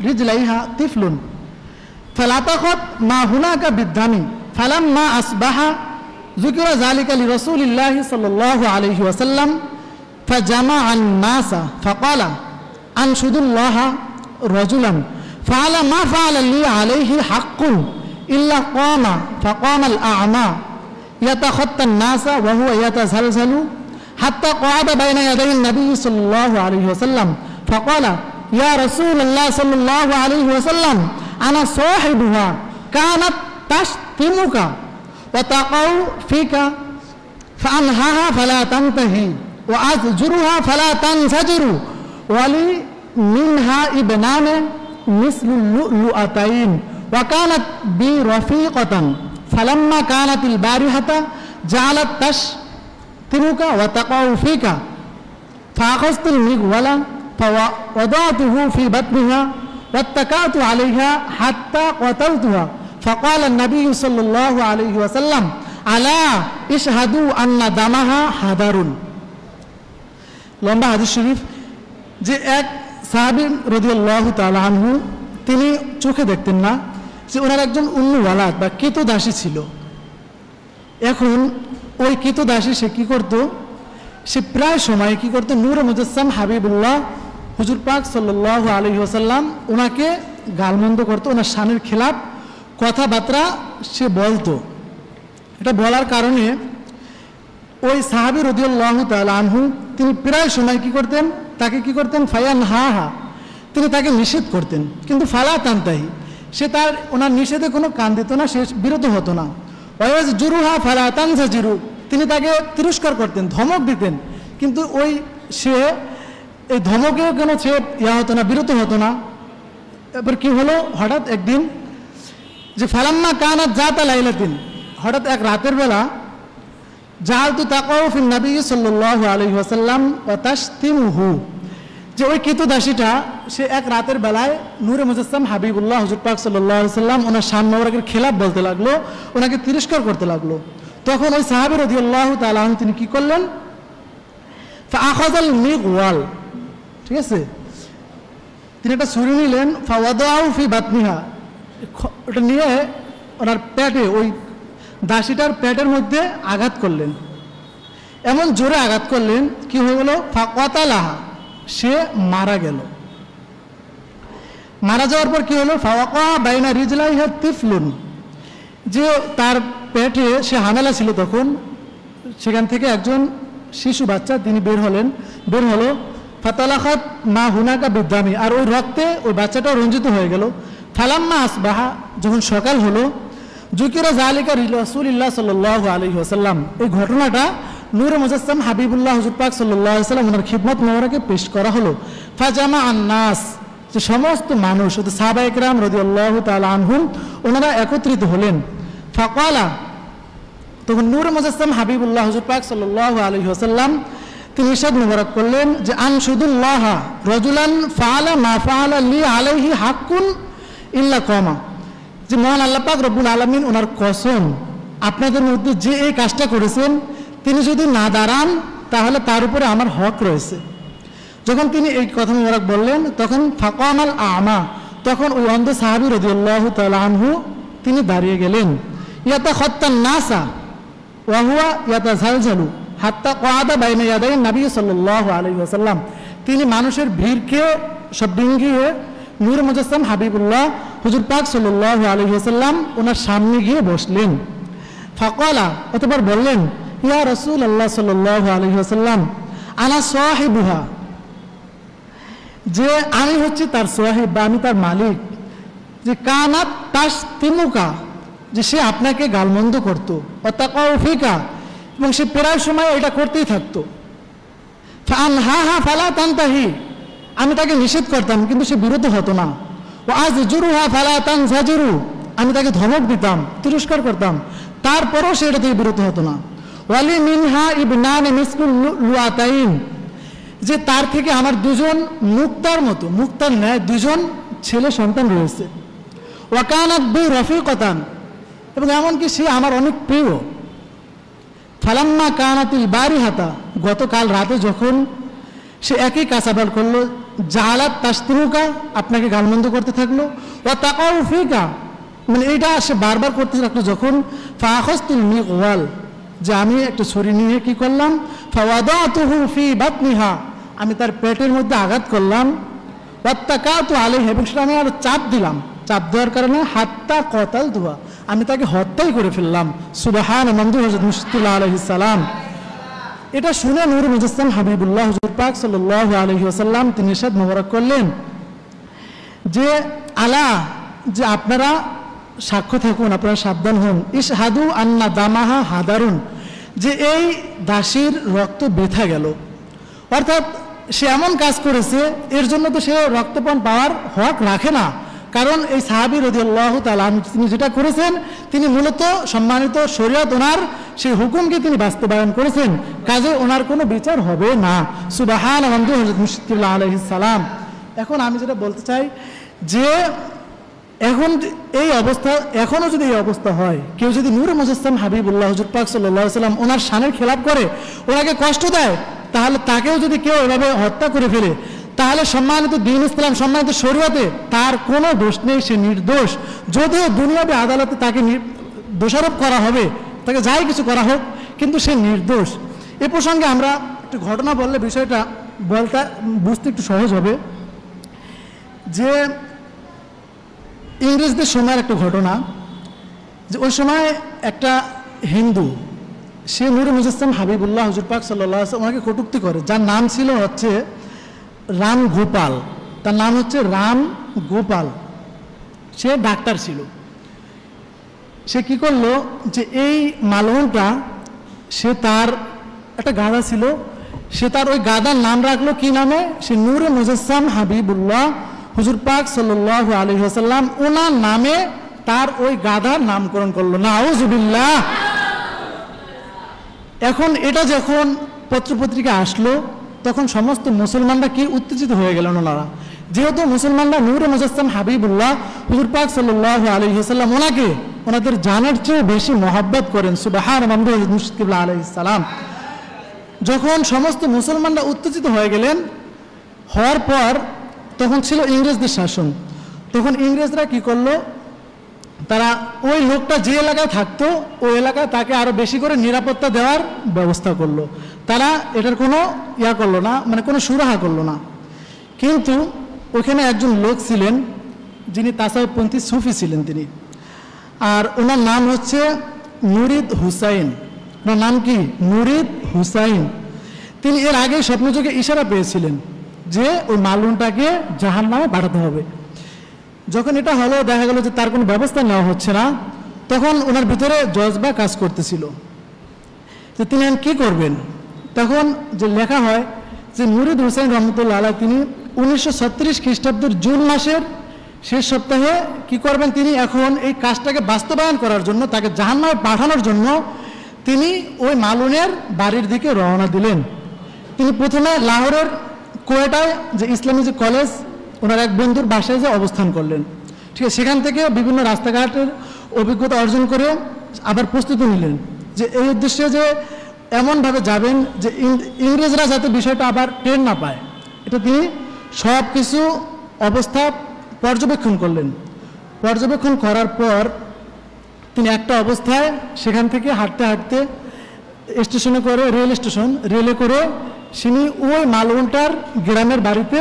রিজলাইহা তিফলুন ফালাতাখাত মা হুনাকা বিদ্দামি ফালাম্মা আসবাহা যুকিরা যালিকা লিরাসূলিল্লাহি সাল্লাল্লাহু আলাইহি ওয়াসাল্লাম فجمع الناس فقال أنشد الله رجلا فعل ما فعل لي عليه حق إلا قام فقام الأعمى يتخطى الناس وهو يتزلزل حتى قعد بين يدي النبي صلى الله عليه وسلم فقال يا رسول الله صلى الله عليه وسلم أنا صاحبها كانت تشتمك وتقع فيك فأنهاها فلا تنتهي وأزجرها فلا تنزجر ولي منها ابنان مثل اللؤلؤتين وكانت بي رفيقة فلما كانت البارحة جعلت تشتمك وتقع فيك فأخذت المغول فوضعته في بطنها واتكأت عليها حتى قتلتها فقال النبي صلى الله عليه وسلم ألا اشهدوا أن دمها حذر লম্বা হাদিস শরীফ যে এক সাহাবী রাদিয়াল্লাহু তাআলা আনহু তিনি চোখে দেখতেন না যে ওনার একজন উন্নুওয়ালাদ বা কৃতদাসী ছিল। এখন ওই কৃতদাসী সে কি করত, সে প্রায় সময় কি করতো নূরে মুজাসসাম হাবিবুল্লাহ হুজুর পাক সাল্লাল্লাহু আলাইহি ওয়াসাল্লাম ওনাকে গালমন্দ করতো, ওনার শানের খেলাফ কথাবার্তা সে বলতো। এটা বলার কারণে ওই সাহাবী রাদিয়াল্লাহু তাআলা আনহু তিনি প্রায় সময় কি করতেন, তাকে কি করতেন ফায়ান হা হা, তিনি তাকে নিষেধ করতেন, কিন্তু ফালা তান্তাহি, সে তার ওনার নিষেধে কোনো কান দিত না, সে বিরত হতো না। ওয়াজ জুরুহা ফালা তানজাজিরু, তিনি তাকে তিরস্কার করতেন, ধমক দিতেন, কিন্তু ওই সে এই ধমকেও কেন সে হতো না, বিরত হতো না। এবার কি হলো, হঠাৎ একদিন যে ফালাম্মা কানাত জাতা লাইলাতিন, হঠাৎ এক রাতের বেলা জাহালতু তাকাউ ফিন নবী সাল্লাল্লাহু আলাইহি ওয়াসাল্লাম ওয়া তাশতিমুহু, যে ওই কৃতদাসীটা সে এক রাতের বেলায় নূরে মুজাসসাম হাবিবুল্লাহ হুজুর পাক সাল্লাল্লাহু আলাইহি ওয়াসাল্লাম ওনার শান মোবারকের খেলাফ বলতে লাগলো, ওনাকে তিরস্কার করতে লাগলো। তখন ওই সাহাবী রাদিয়াল্লাহু তাআলা আনহু তিনি কি করলেন, ফাআখাযাল মিগওয়াল, ঠিক আছে, তিনি একটা ছুরি নিলেন, ফাওয়াদাউ ফি বাতনিহা, ওটা নিয়ে ওনার পেটে, ওই দাসীটার পেটের মধ্যে আঘাত করলেন, এমন জোরে আঘাত করলেন কি হয়ে গেল, ফাকাতালাহা, সে মারা গেল। মারা যাওয়ার পর কি হলো, ফাওয়াকা বাইনা রিজলাইহা তিফলুন, যে তার পেটে সে হামেলা ছিল তখন, সেখান থেকে একজন শিশু বাচ্চা তিনি বের হলো, ফাতালাখাত মা হুনাকা বিদ্দামি, আর ওই রক্তে ওই বাচ্চাটাও রঞ্জিত হয়ে গেল। ফালাম্মা আসবাহা, যখন সকাল হলো, যুকিরা জালিকা রাসূলুল্লাহ সাল্লাল্লাহু আলাইহি ওয়াসাল্লাম, এই ঘটনাটা নূরে মুজাসসাম হাবিবুল্লাহ হুজুর পাক সাল্লাল্লাহু আলাইহি ওয়াসাল্লাম ওনার খিদমত মোবারকে পেশ করা হলো। ফাজামা আন-নাস, যে সমস্ত মানুষ, সাহাবায়ে কেরাম রাদিয়াল্লাহু তাআলা আনহুম, ওনারা একত্রিত হলেন। ফাকালা, তখন নূরে মুজাসসাম হাবিবুল্লাহ হুজুর পাক সাল্লাল্লাহু আলাইহি ওয়াসাল্লাম তিনি ইরশাদ মুবারক করলেন যে আনশুদুল্লাহ রাজুলান ফাআলা মা ফাআলা লি আলাইহি হাক্কুন ইল্লা কমা, যে মহান আল্লাহ পাক রব্বুল আলামিন ওনার কসম, আপনাদের মধ্যে যে এই কাজটা করেছেন তিনি যদি না দাঁড়ান তাহলে তার উপরে আমার হক রয়েছে। যখন তিনি এই কথা মোবারক বললেন তখন ফাকামাল আমা, তখন ওই অন্ধ সাহাবী রাদিয়াল্লাহু তাআলা আনহু তিনি দাঁড়িয়ে গেলেন। ইয়াতাখাত্তান নাসা ওয়া হুয়া ইয়াতাজালজালু হাত্তা ক্বাদা বাইনা ইয়াদাই নবী সাল্লাল্লাহু আলাইহি ওয়াসাল্লাম, তিনি মানুষের ভিড়কে সব ডিঙ্গিয়ে নূরে মুজাসসাম হাবিবুল্লাহ হুজুর পাক সাল্লাল্লাহু আলাইহি ওয়াসাল্লাম ওনার সামনে গিয়ে বসলেন। ফাকালা, অতঃপর বললেন, ইয়া রাসূলুল্লাহ সাল্লাল্লাহু আলাইহি ওয়াসাল্লাম আনা সাহিবুহা, যে আমি হচ্ছে তার সাহিব বা আমি তার মালিক, যে কানাত তাশতিমুকা, যে সে আপনাকে গালমন্দ করতো, ওয়াতাকাউ ফিকা, এবং সে প্রায় সময় এটা করতেই থাকতো। ফাআনহাহা ফালা তানতাহি, আমি তাকে নিষেধ করতাম কিন্তু সে বিরত হতো না। ওয়াজজুরুহা ফালা তানজাজিরু, আমি তাকে ধমক দিতাম, তিরস্কার করতাম, তারপরও সে এটা থেকে বিরত হতো না। ওয়ালি মিনহা ইবনান মিসলুল লুআতাইন, যে তার থেকে আমার দুজন মুক্তার মতো, মুক্তার ন্যায় দুজন ছেলে সন্তান রয়েছে। ওয়াকানাত বি রফিকাতান, এবং এমনকি সে আমার অনেক প্রিয়। ফালাম্মা কানাতিল বারিহাতা, গতকাল রাতে যখন সে একই কাজ আবার করলো, জাহালাত তাশতিমুকা, আপনাকে গালমন্দ করতে থাকলো, ওয়া তাকাউ ফিকা, মানে এইটা সে বারবার করতে থাকলো। যখন ফাআখাযতুল মিগওয়াল, যে আমি একটা ছুরি নিয়ে কি করলাম, ফাওয়াদাতুহু ফি বাতনিহা, আমি তার পেটের মধ্যে আঘাত করলাম, ওয়াত্তাকাতু আলাইহি, এবং সেটা আমি আরো চাপ দিলাম, চাপ দেওয়ার কারণে হাত্তা কতালতুহা, আমি তাকে হত্যাই করে ফেললাম। সুবহান মন্দ হযরত মুশতাকিল্লাহ আলাইহিস সালাম। এটা শুনে নূর মুজাসসাম হাবিবুল্লাহ হুজুর পাক সাল্লাল্লাহু আলাইহি ওয়াসাল্লাম তিনি ইরশাদ মোবারক করলেন যে আলা, যে আপনারা সাক্ষ্য থাকুন, আপনারা সাবধান হন, ইশহাদু আন্না দামাহা হাদারুন, যে এই দাসীর রক্ত বৃথা গেল, অর্থাৎ সে এমন কাজ করেছে এর জন্য তো সে রক্তপান পাওয়ার হক রাখে না, কারণ এই সাহাবী রাদিয়াল্লাহু তাআলা তিনি যেটা করেছেন তিনি মূলত সম্মানিত শরীয়ত ওনার সেই হুকুমকে তিনি বাস্তবায়ন করেছেন, কাজে ওনার কোনো বিচার হবে না। সুবহানাল্লাহ হযরত মুশতাকিল্লাহ আলাইহিস সালাম। এখন আমি যেটা বলতে চাই যে এখন এই অবস্থা, এখনও যদি এই অবস্থা হয়, কেউ যদি নূর মুজাসসাম হাবিবুল্লাহ হুজুর পাক সাল্লাল্লাহু আলাইহি ওয়াসাল্লাম ওনার শানের খেলাপ করে, ওনাকে কষ্ট দেয়, তাহলে তাকেও যদি কেউ এভাবে হত্যা করে ফেলে, তাহলে সম্মানিত দ্বীন ইসলাম, সম্মানিত শরীয়তে তার কোনো দোষ নেই, সে নির্দোষ। যদিও দুনিয়াবি আদালতে তাকে দোষারোপ করা হবে, তাকে যাই কিছু করা হোক, কিন্তু সে নির্দোষ। এ প্রসঙ্গে আমরা একটু ঘটনা বললে বিষয়টা বুঝতে একটু সহজ হবে। যে ইংরেজদের সময়ের একটা ঘটনা, যে ওই সময় একটা হিন্দু, সে নূর মুজাসসাম হাবিবুল্লাহ হুজুর পাক সাল্লাল্লাহু আলাইহি ওয়াসাল্লাম ওনাকে কটূক্তি করে, যার নাম ছিল হচ্ছে রাম গোপাল, তার নাম হচ্ছে রাম গোপাল, সে ডাক্তার ছিল। সে কি করলো যে এই মালহনটা, সে তার একটা গাধা ছিল, সে তার ওই গাধার নাম রাখলো কি নামে, সে নূরে মুজাসসাম হাবিবুল্লাহ হুজুর পাক সাল্লাল্লাহু আলাইহি ওয়াসাল্লাম ওনার নামে তার ওই গাধার নামকরণ করলো। নাউযুবিল্লাহ। এখন এটা যখন পত্রপত্রিকা আসলো, তখন সমস্ত মুসলমানরা কি উত্তেজিত হয়ে গেলেন ওনারা, যেহেতু মুসলমানরা নূরে মুজাসসাম হাবিবুল্লাহ হুজুর পাক সাল্লাল্লাহু আলাইহি ওয়াসাল্লাম ওনাকে ওনাদের জানার চেয়ে বেশি মহব্বত করেন। সুবহানাল্লাহ মুশতাকিল্লাহ আলাইহিস সালাম। যখন সমস্ত মুসলমানরা উত্তেজিত হয়ে গেলেন, হওয়ার পর তখন ছিল ইংরেজদের শাসন, তখন ইংরেজরা কি করলো, তারা ওই লোকটা যে এলাকায় থাকতো ওই এলাকায় তাকে আরো বেশি করে নিরাপত্তা দেওয়ার ব্যবস্থা করলো। তারা এটার কোনো করলো না, মানে কোনো সুরাহা করলো না। কিন্তু ওখানে একজন লোক ছিলেন যিনি তাসাউফপন্থী সুফি ছিলেন তিনি, আর ওনার নাম হচ্ছে মুরিদ হুসাইন। ওনার নাম কি? মুরিদ হুসাইন। তিনি এর আগে স্বপ্নযোগে ইশারা পেয়েছিলেন যে ওই মালুনটাকে জাহান্নামে পাঠাতে হবে। যখন এটা হলো, দেখা গেল যে তার কোনো ব্যবস্থা নেওয়া হচ্ছে না, তখন ওনার ভিতরে জজবা কাজ করতেছিল যে তিনি কি করবেন। তখন যে লেখা হয় যে মুরিদ হুসাইন রহমতুল্লাহ আলাইহি তিনি 1936 খ্রিস্টাব্দের জুন মাসের শেষ সপ্তাহে কি করবেন, তিনি এখন এই কাজটাকে বাস্তবায়ন করার জন্য, তাকে জাহান্নামে পাঠানোর জন্য তিনি ওই মালুনের বাড়ির দিকে রওনা দিলেন। তিনি প্রথমে লাহোরের কোয়েটায় যে ইসলামী যে কলেজ, ওনার এক বন্ধুর বাসায় যে অবস্থান করলেন, ঠিক আছে, সেখান থেকে বিভিন্ন রাস্তাঘাটের অভিজ্ঞতা অর্জন করে আবার প্রস্তুতি নিলেন যে এই উদ্দেশ্যে যে এমনভাবে যাবেন যে ইংরেজরা যাতে বিষয়টা আবার টের না পায়, এটা তিনি সব কিছু অবস্থা পর্যবেক্ষণ করলেন। পর্যবেক্ষণ করার পর তিনি একটা অবস্থায় সেখান থেকে হাঁটতে হাঁটতে স্টেশনে করে, রেলে করে তিনি ওই মালউনটার গ্রামের বাড়িতে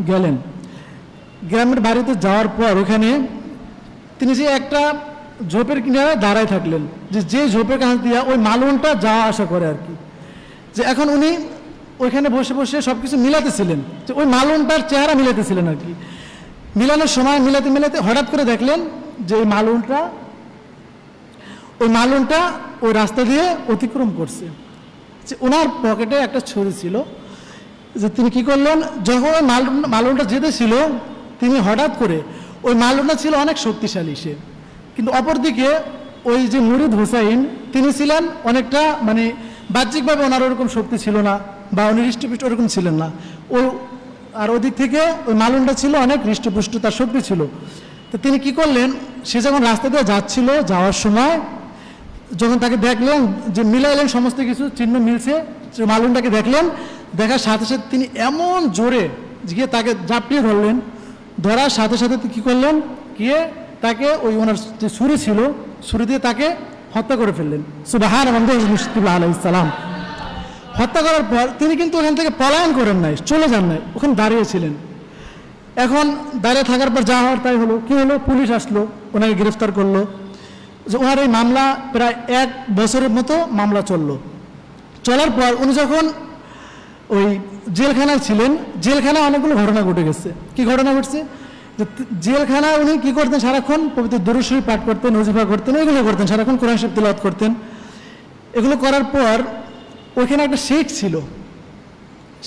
গেলেন। গ্রামের বাড়িতে যাওয়ার পর ওখানে তিনি যে একটা ঝোপের কিনারে দাঁড়ায় থাকলেন, যে ঝোপের কাছ দিয়ে ওই মালউনটা যাওয়া আসা করে আর কি, যে এখন উনি ওইখানে বসে বসে সব কিছু মিলাতেছিলেন, যে ওই মালউনটার চেহারা মিলাতেছিলেন আর কি। মিলানোর সময় মিলাতে হঠাৎ করে দেখলেন যে ওই মালউনটা ওই রাস্তা দিয়ে অতিক্রম করছে। যে ওনার পকেটে একটা ছুরি ছিল, যে তিনি কি করলেন, যখন ওই মালউনটা যেতেছিল তিনি হঠাৎ করে, ওই মালউনটা ছিল অনেক শক্তিশালী সে, কিন্তু অপরদিকে ওই যে মুরিদ হুসাইন তিনি ছিলেন অনেকটা, মানে বাহ্যিকভাবে ওনার ওরকম শক্তি ছিল না, বা উনি হৃষ্টপুষ্ট ওরকম ছিলেন না। আর ওদিক থেকে ওই মালুনটা ছিল অনেক হৃষ্টপুষ্ট, তার শক্তি ছিল। তো তিনি কি করলেন, সে যখন রাস্তা দিয়ে যাচ্ছিল, যাওয়ার সময় যখন তাকে দেখলেন যে মিলাইলেন, সমস্ত কিছু চিহ্ন মিলছে, মালুনটাকে দেখলেন, দেখার সাথে সাথে তিনি এমন জোরে গিয়ে তাকে ঝাঁপিয়ে ধরলেন। ধরার সাথে সাথে কী করলেন, গিয়ে তাকে ওই ওনার যে ছুরি ছিল, ছুরি দিয়ে তাকে হত্যা করে ফেললেন সুবহানাল্লাহ মুশকিবুল্লাহ আলাইহিস সালাম। হত্যা করার পর তিনি কিন্তু ওখান থেকে পলায়ন করেন নাই, চলে যান নাই, ওখানে দাঁড়িয়েছিলেন। এখন দাঁড়িয়ে থাকার পর যা হওয়ার তাই হলো। কি হলো? পুলিশ আসলো, ওনাকে গ্রেফতার করলো। যে ওনার এই মামলা প্রায় 1 বছরের মতো মামলা চললো। চলার পর উনি যখন ওই জেলখানায় ছিলেন, জেলখানায় অনেকগুলো ঘটনা ঘটে গেছে। কি ঘটনা ঘটছে? যে জেলখানায় উনি কি করতেন? সারাক্ষণ পবিত্র দরুদ শরীফ পাঠ করতেন, ওজিফা করতেন, এগুলো করতেন, সারাক্ষণ কোরআন শরীফ তিলাওয়াত করতেন। এগুলো করার পর ওইখানে একটা শেখ ছিল,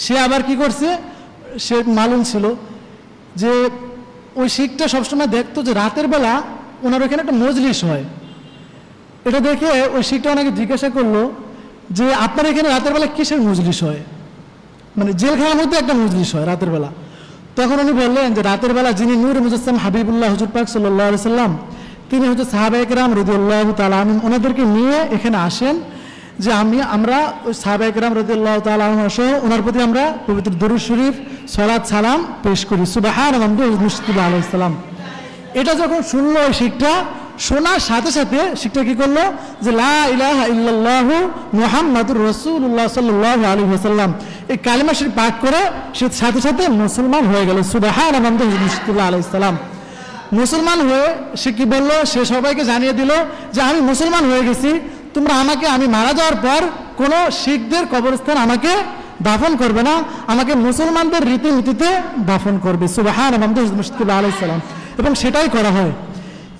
সে আবার কি করছে, সে মালুম ছিল যে ওই শেখটা সবসময় দেখতো যে রাতের বেলা ওনার ওইখানে একটা মজলিস হয়। এটা দেখে ওই শেখটা ওনাকে জিজ্ঞাসা করলো যে আপনার এখানে রাতের বেলা কিসের মজলিস হয়, মানে জেলখানার মধ্যে একটা মজলিস হয় রাতের বেলা। তখন উনি বললেন যে রাতের বেলা যিনি নূর মুজাসসাম হাবিবুল্লাহ হুজুর পাক সাল্লাল্লাহু আলাইহি সাল্লাম, তিনি হচ্ছে সাহাবায়ে কেরাম রাদিয়াল্লাহু তাআলা আনহুম, ওনাদেরকে নিয়ে এখানে আসেন যে আমরা ওই সাহাবায়ে কেরাম রাদিয়াল্লাহু তাআলা আনহুম সহ ওনার প্রতি আমরা পবিত্র দরুদ শরীফ সালাত সালাম পেশ করি সুবহানাল্লাহ মুশকিবুল্লাহ আলাইহিস সালাম। এটা যখন শুনলো ওই শিখটা, শোনার সাথে সাথে শিখটা কি করলো যে লা ইলাহা ইল্লাল্লাহু মুহাম্মাদুর রাসূলুল্লাহ সাল্লাল্লাহু আলাইহি ওয়াসাল্লাম এই কালিমা শরীফ পাঠ করে সে সাথে সাথে মুসলমান হয়ে গেল সুবহানাল্লাহ মুশকিবুল্লাহ আলাইহিস সালাম। মুসলমান হয়ে সে কি বললো? সে সবাইকে জানিয়ে দিল যে আমি মুসলমান হয়ে গেছি, তোমরা আমাকে, আমি মারা যাওয়ার পর কোনো শিখদের কবরস্থান আমাকে দাফন করবে না, আমাকে মুসলমানদের রীতিনীতিতে দাফন করবে সুবহানাল্লাহ মুশকিবুল্লাহ আলাইহিস সালাম। এবং সেটাই করা হয়।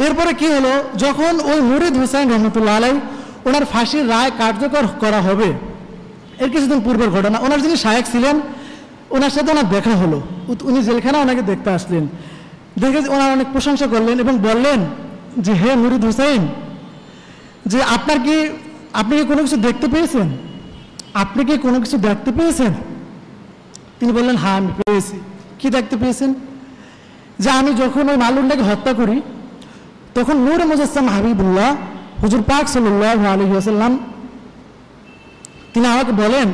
এরপরে কি হলো, যখন ওই মুরিদ হুসাইন রহমতুল্লাহ আলাই ওনার ফাঁসির রায় কার্যকর করা হবে, এর কিছুদিন পূর্বের ঘটনা, ওনার যিনি শায়েখ ছিলেন ওনার সাথে ওনার দেখা হলো। উনি জেলখানা ওনাকে দেখতে আসলেন, দেখে ওনার অনেক প্রশংসা করলেন এবং বললেন যে হে মুরিদ হুসাইন, যে আপনি কি কোনো কিছু দেখতে পেয়েছেন? আপনি কি কোনো কিছু দেখতে পেয়েছেন? তিনি বললেন হ্যাঁ আমি পেয়েছি। কি দেখতে পেয়েছেন? যে আমি যখন ওই মালুনটাকে হত্যা করি তখন নূর মুজাসসাম হাবিবুল্লাহ হুজুর পাক সাল্লাল্লাহু আলাইহি ওয়াসাল্লাম তিনি আমাকে বলেন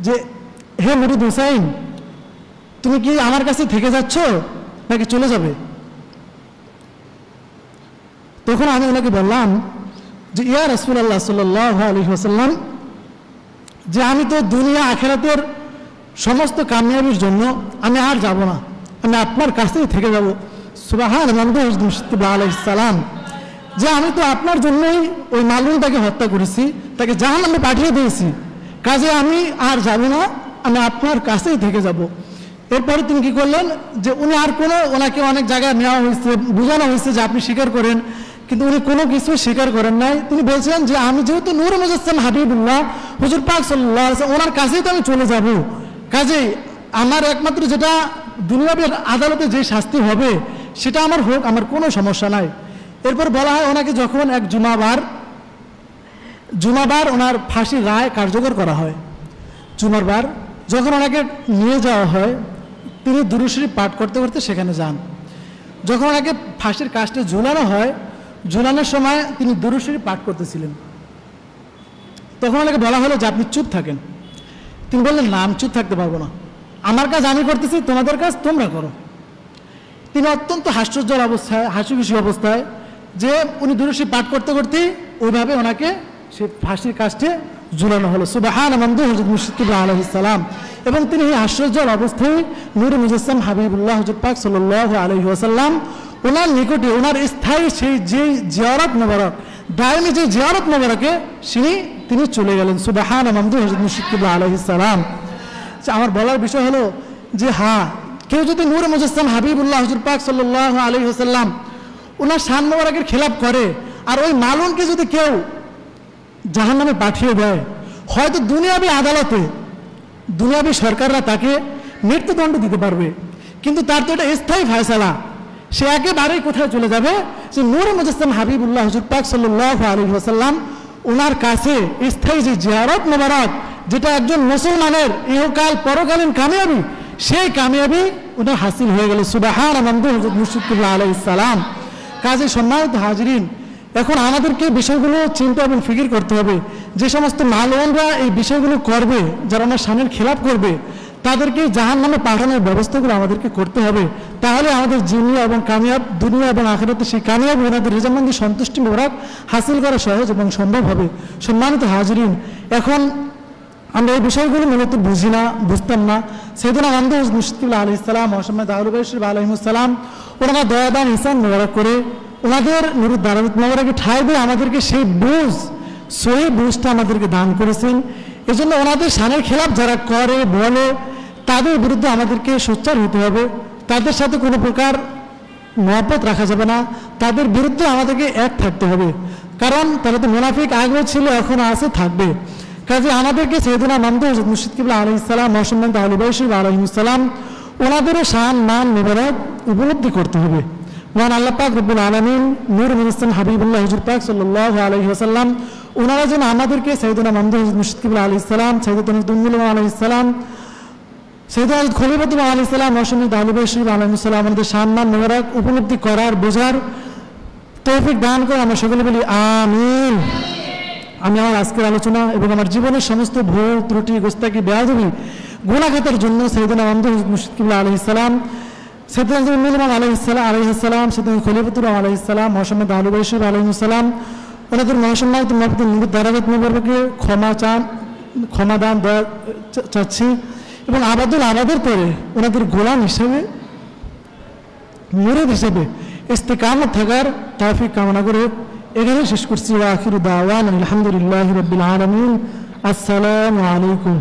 যে হে মুরিদ হুসাইন, তুমি কি আমার কাছে থেকে যাচ্ছ নাকি চলে যাবে? তখন আমি ওনাকে বললাম যে ইয়া রাসূলুল্লাহ সাল্লাল্লাহু আলাইহি ওয়াসাল্লাম, যে আমি তো দুনিয়া আখিরাতের সমস্ত কামিয়াবির জন্য আমি আর যাব না, আমি আপনার কাছেই থেকে যাব সুবহানাল্লাহ মুশকিবুল্লাহ আলাইহিস সালাম। যে আমি তো আপনার জন্যই ওই মালুনটাকে হত্যা করেছি, তাকে জাহান্নামে পাঠিয়ে দিয়েছি, কাজে আমি আর যাব না, আমি আপনার কাছেই থেকে যাব। এরপরে তিনি কি করলেন যে উনি আর কোনো, ওনাকে অনেক জায়গায় নেওয়া হয়েছে, বোঝানো হয়েছে যে আপনি স্বীকার করেন, কিন্তু উনি কোনো কিছু স্বীকার করেন নাই। তিনি বলছেন যে আমি যেহেতু নূর মুজাসসাম হাবিবুল্লাহ হুজুর পাক সাল্লাল্লাহু আলাইহি ওয়াসাল্লাম ওনার কাছেই তো আমি চলে যাব, কাজেই আমার একমাত্র যেটা দুনিয়াবী আদালতে যে শাস্তি হবে সেটা আমার হোক, আমার কোনো সমস্যা নাই। এরপর বলা হয় ওনাকে যখন এক জুমাবার ওনার ফাঁসির রায় কার্যকর করা হয়, জুমার বার যখন ওনাকে নিয়ে যাওয়া হয়, তিনি দুরূদ শরীফ পাঠ করতে করতে সেখানে যান। যখন ওনাকে ফাঁসির কাস্টে ঝুলানো হয়, ঝুলানোর সময় তিনি দুরূদ শরীফ পাঠ করতেছিলেন। তখন ওনাকে বলা হলো যে আপনি চুপ থাকেন। তিনি বললেন না, আমি চুপ থাকতে পারবো না, আমার কাজ আমি করতেছি, তোমাদের কাজ তোমরা করো। তিনি অত্যন্ত হাস্যজ্জ্বল অবস্থায়, হাসিখুশি অবস্থায়, যে উনি দুরূদ শরীফ পাঠ করতে করতেই ওইভাবে ওনাকে সে ফাঁসির কাস্টে ঝুলানো হলো সুবহানাল্লাহ মুশকিবুল্লাহ আলাইহিস সালাম। এবং তিনি এই হাস্যজ্জ্বল অবস্থায় নূর মুজাসসাম হাবিবুল্লাহ হুজুর পাক সাল্লাল্লাহু আলাইহি ওয়াসাল্লাম ওনার নিকটে, ওনার স্থায়ী সেই যে জিয়ারত মোবারক, দায়মি যে জিয়ারত মোবারকে তিনি চলে গেলেন সুবহানাল্লাহ মুশকিবুল্লাহ আলাইহিস সালাম। আমার বলার বিষয় হলো যে হ্যাঁ, কেউ যদি নূর মুজাসসাম হাবিবুল্লাহ হুজুর পাক সাল্লাল্লাহু আলাইহি ওয়াসাল্লাম ওনার শান মোবারকের খেলাপ করে আর ওই মালুনকে যদি কেউ জাহান্নামে পাঠিয়ে দেয়, হয়তো দুনিয়াবী আদালতে দুনিয়াবী সরকাররা তাকে মৃত্যুদণ্ড দিতে পারবে, কিন্তু তার তো এটা স্থায়ী ফয়সালা, সে একেবারেই কোথায় চলে যাবে, যে নূর মুজাসসাম হাবিবুল্লাহ হুজুর পাক সাল্লাল্লাহু আলাইহি ওয়াসাল্লাম ওনার কাছে স্থায়ী যে জিয়ারত মোবারক, যেটা একজন মুসলমানের ইহকাল পরকালীন কামিয়াবি, সেই কামিয়াবি ওটা হাসিল হয়ে গেল সুবহানাল্লাহ মুশকিবুল্লাহ আলাইহিস সালাম। কাজে সম্মানিত হাজিরিন, এখন আমাদেরকে বিষয়গুলো চিন্তা এবং ফিকির করতে হবে। যে সমস্ত মালওয়ানরা এই বিষয়গুলো করবে, যারা আমার শানের খেলাপ করবে, তাদেরকে জাহান্নামে পাঠানোর ব্যবস্থাগুলো আমাদেরকে করতে হবে। তাহলে আমাদের দুনিয়া এবং কামিয়াব, দুনিয়া এবং আখিরাতে সেই কামিয়াব ওনাদের রেজামন্দি সন্তুষ্টি মোবারক হাসিল করা সহজ এবং সম্ভব হবে। সম্মানিত হাজরিন, এখন আমরা এই বিষয়গুলো মূলত বুঝতাম না। সেদিনা আমদাদ মুশকিল্লাহ আলাইহিস সালাম, মোহাম্মদ আউল বাইশির আলাইহিস সালাম, ওনারা দয়াদান ইহসান মোবারক করে ওনাদের নুরুদ দারাত মোবারকে ঠাঁই দিয়ে আমাদেরকে সেই সহি বুঝটা আমাদেরকে দান করেছেন। এজন্য ওনাদের শানের খেলাফ যারা করে বলে তাদের বিরুদ্ধে আমাদেরকে সোচ্চার হতে হবে। তাদের সাথে কোনো প্রকার মহব্বত রাখা যাবে না, তাদের বিরুদ্ধে আমাদেরকে এক থাকতে হবে। কারণ তারা তো মুনাফিক আগেও ছিল, এখন আছে, থাকবে। কাজে আমাদেরকে সৈয়দনা আমদাদ মুর্শিদ কিবলা আলাইহিস সালাম, মোহাম্মদ আউল বাইশির আলাইহিস সালাম, ওনাদেরও শান মান মোবারক উপলব্ধি করতে হবে। মহান আল্লাহ পাক রব্বুল আলামিন নূর মিনসান হাবিবুল্লাহ হুজুর পাক সাল্লাল্লাহু আলাইহি ওয়াসাল্লাম ওনারা যেন আমাদেরকে সৈয়দনা আমদাদ মুর্শিদ কিবলা আলাইহিস সালাম, সৈয়দনা দুম্মুল আলাইহিস সালাম, সৈয়দনা খলিফাতুল্লাহ আলাইহিস সালাম, মোহাম্মদ আউল বাইশির আলাইহিস সালাম আমাদের শান মান মোবারক উপলব্ধি করার, বোঝার তৌফিক দান করে আমরা সকলে বলি আমিন। আমি আমার আজকের আলোচনা এবং আমার জীবনের সমস্ত ভুল ত্রুটি, গোস্তাকি, বেয়াদবি, গুনাহগাতের জন্য সৈয়দনা আমদাদ মুর্শিদ কিবলা আলাইহিস সালাম, সৈয়দনা দুম্মুল আলাইহিস সালাম, সৈয়দনা খলিফাতুল্লাহ আলাইহিস সালাম, মোহাম্মদ আউল বাইশির আলাইহিস সালাম, ওনাদের মহাসম্মানিত নূর দারাত মোবারকে ক্ষমা দান চাচ্ছি এবং আমাদের পরে ওনাদের গোলাম হিসেবে, মুরিদ হিসেবে ইস্তেকামত থাকার তৌফিক কামনা করে এখানে শেষ করছি। ওয়া আখিরু দাওয়ানা আলহামদুলিল্লাহি রাব্বিল আলামিন। আসসালামু আলাইকুম।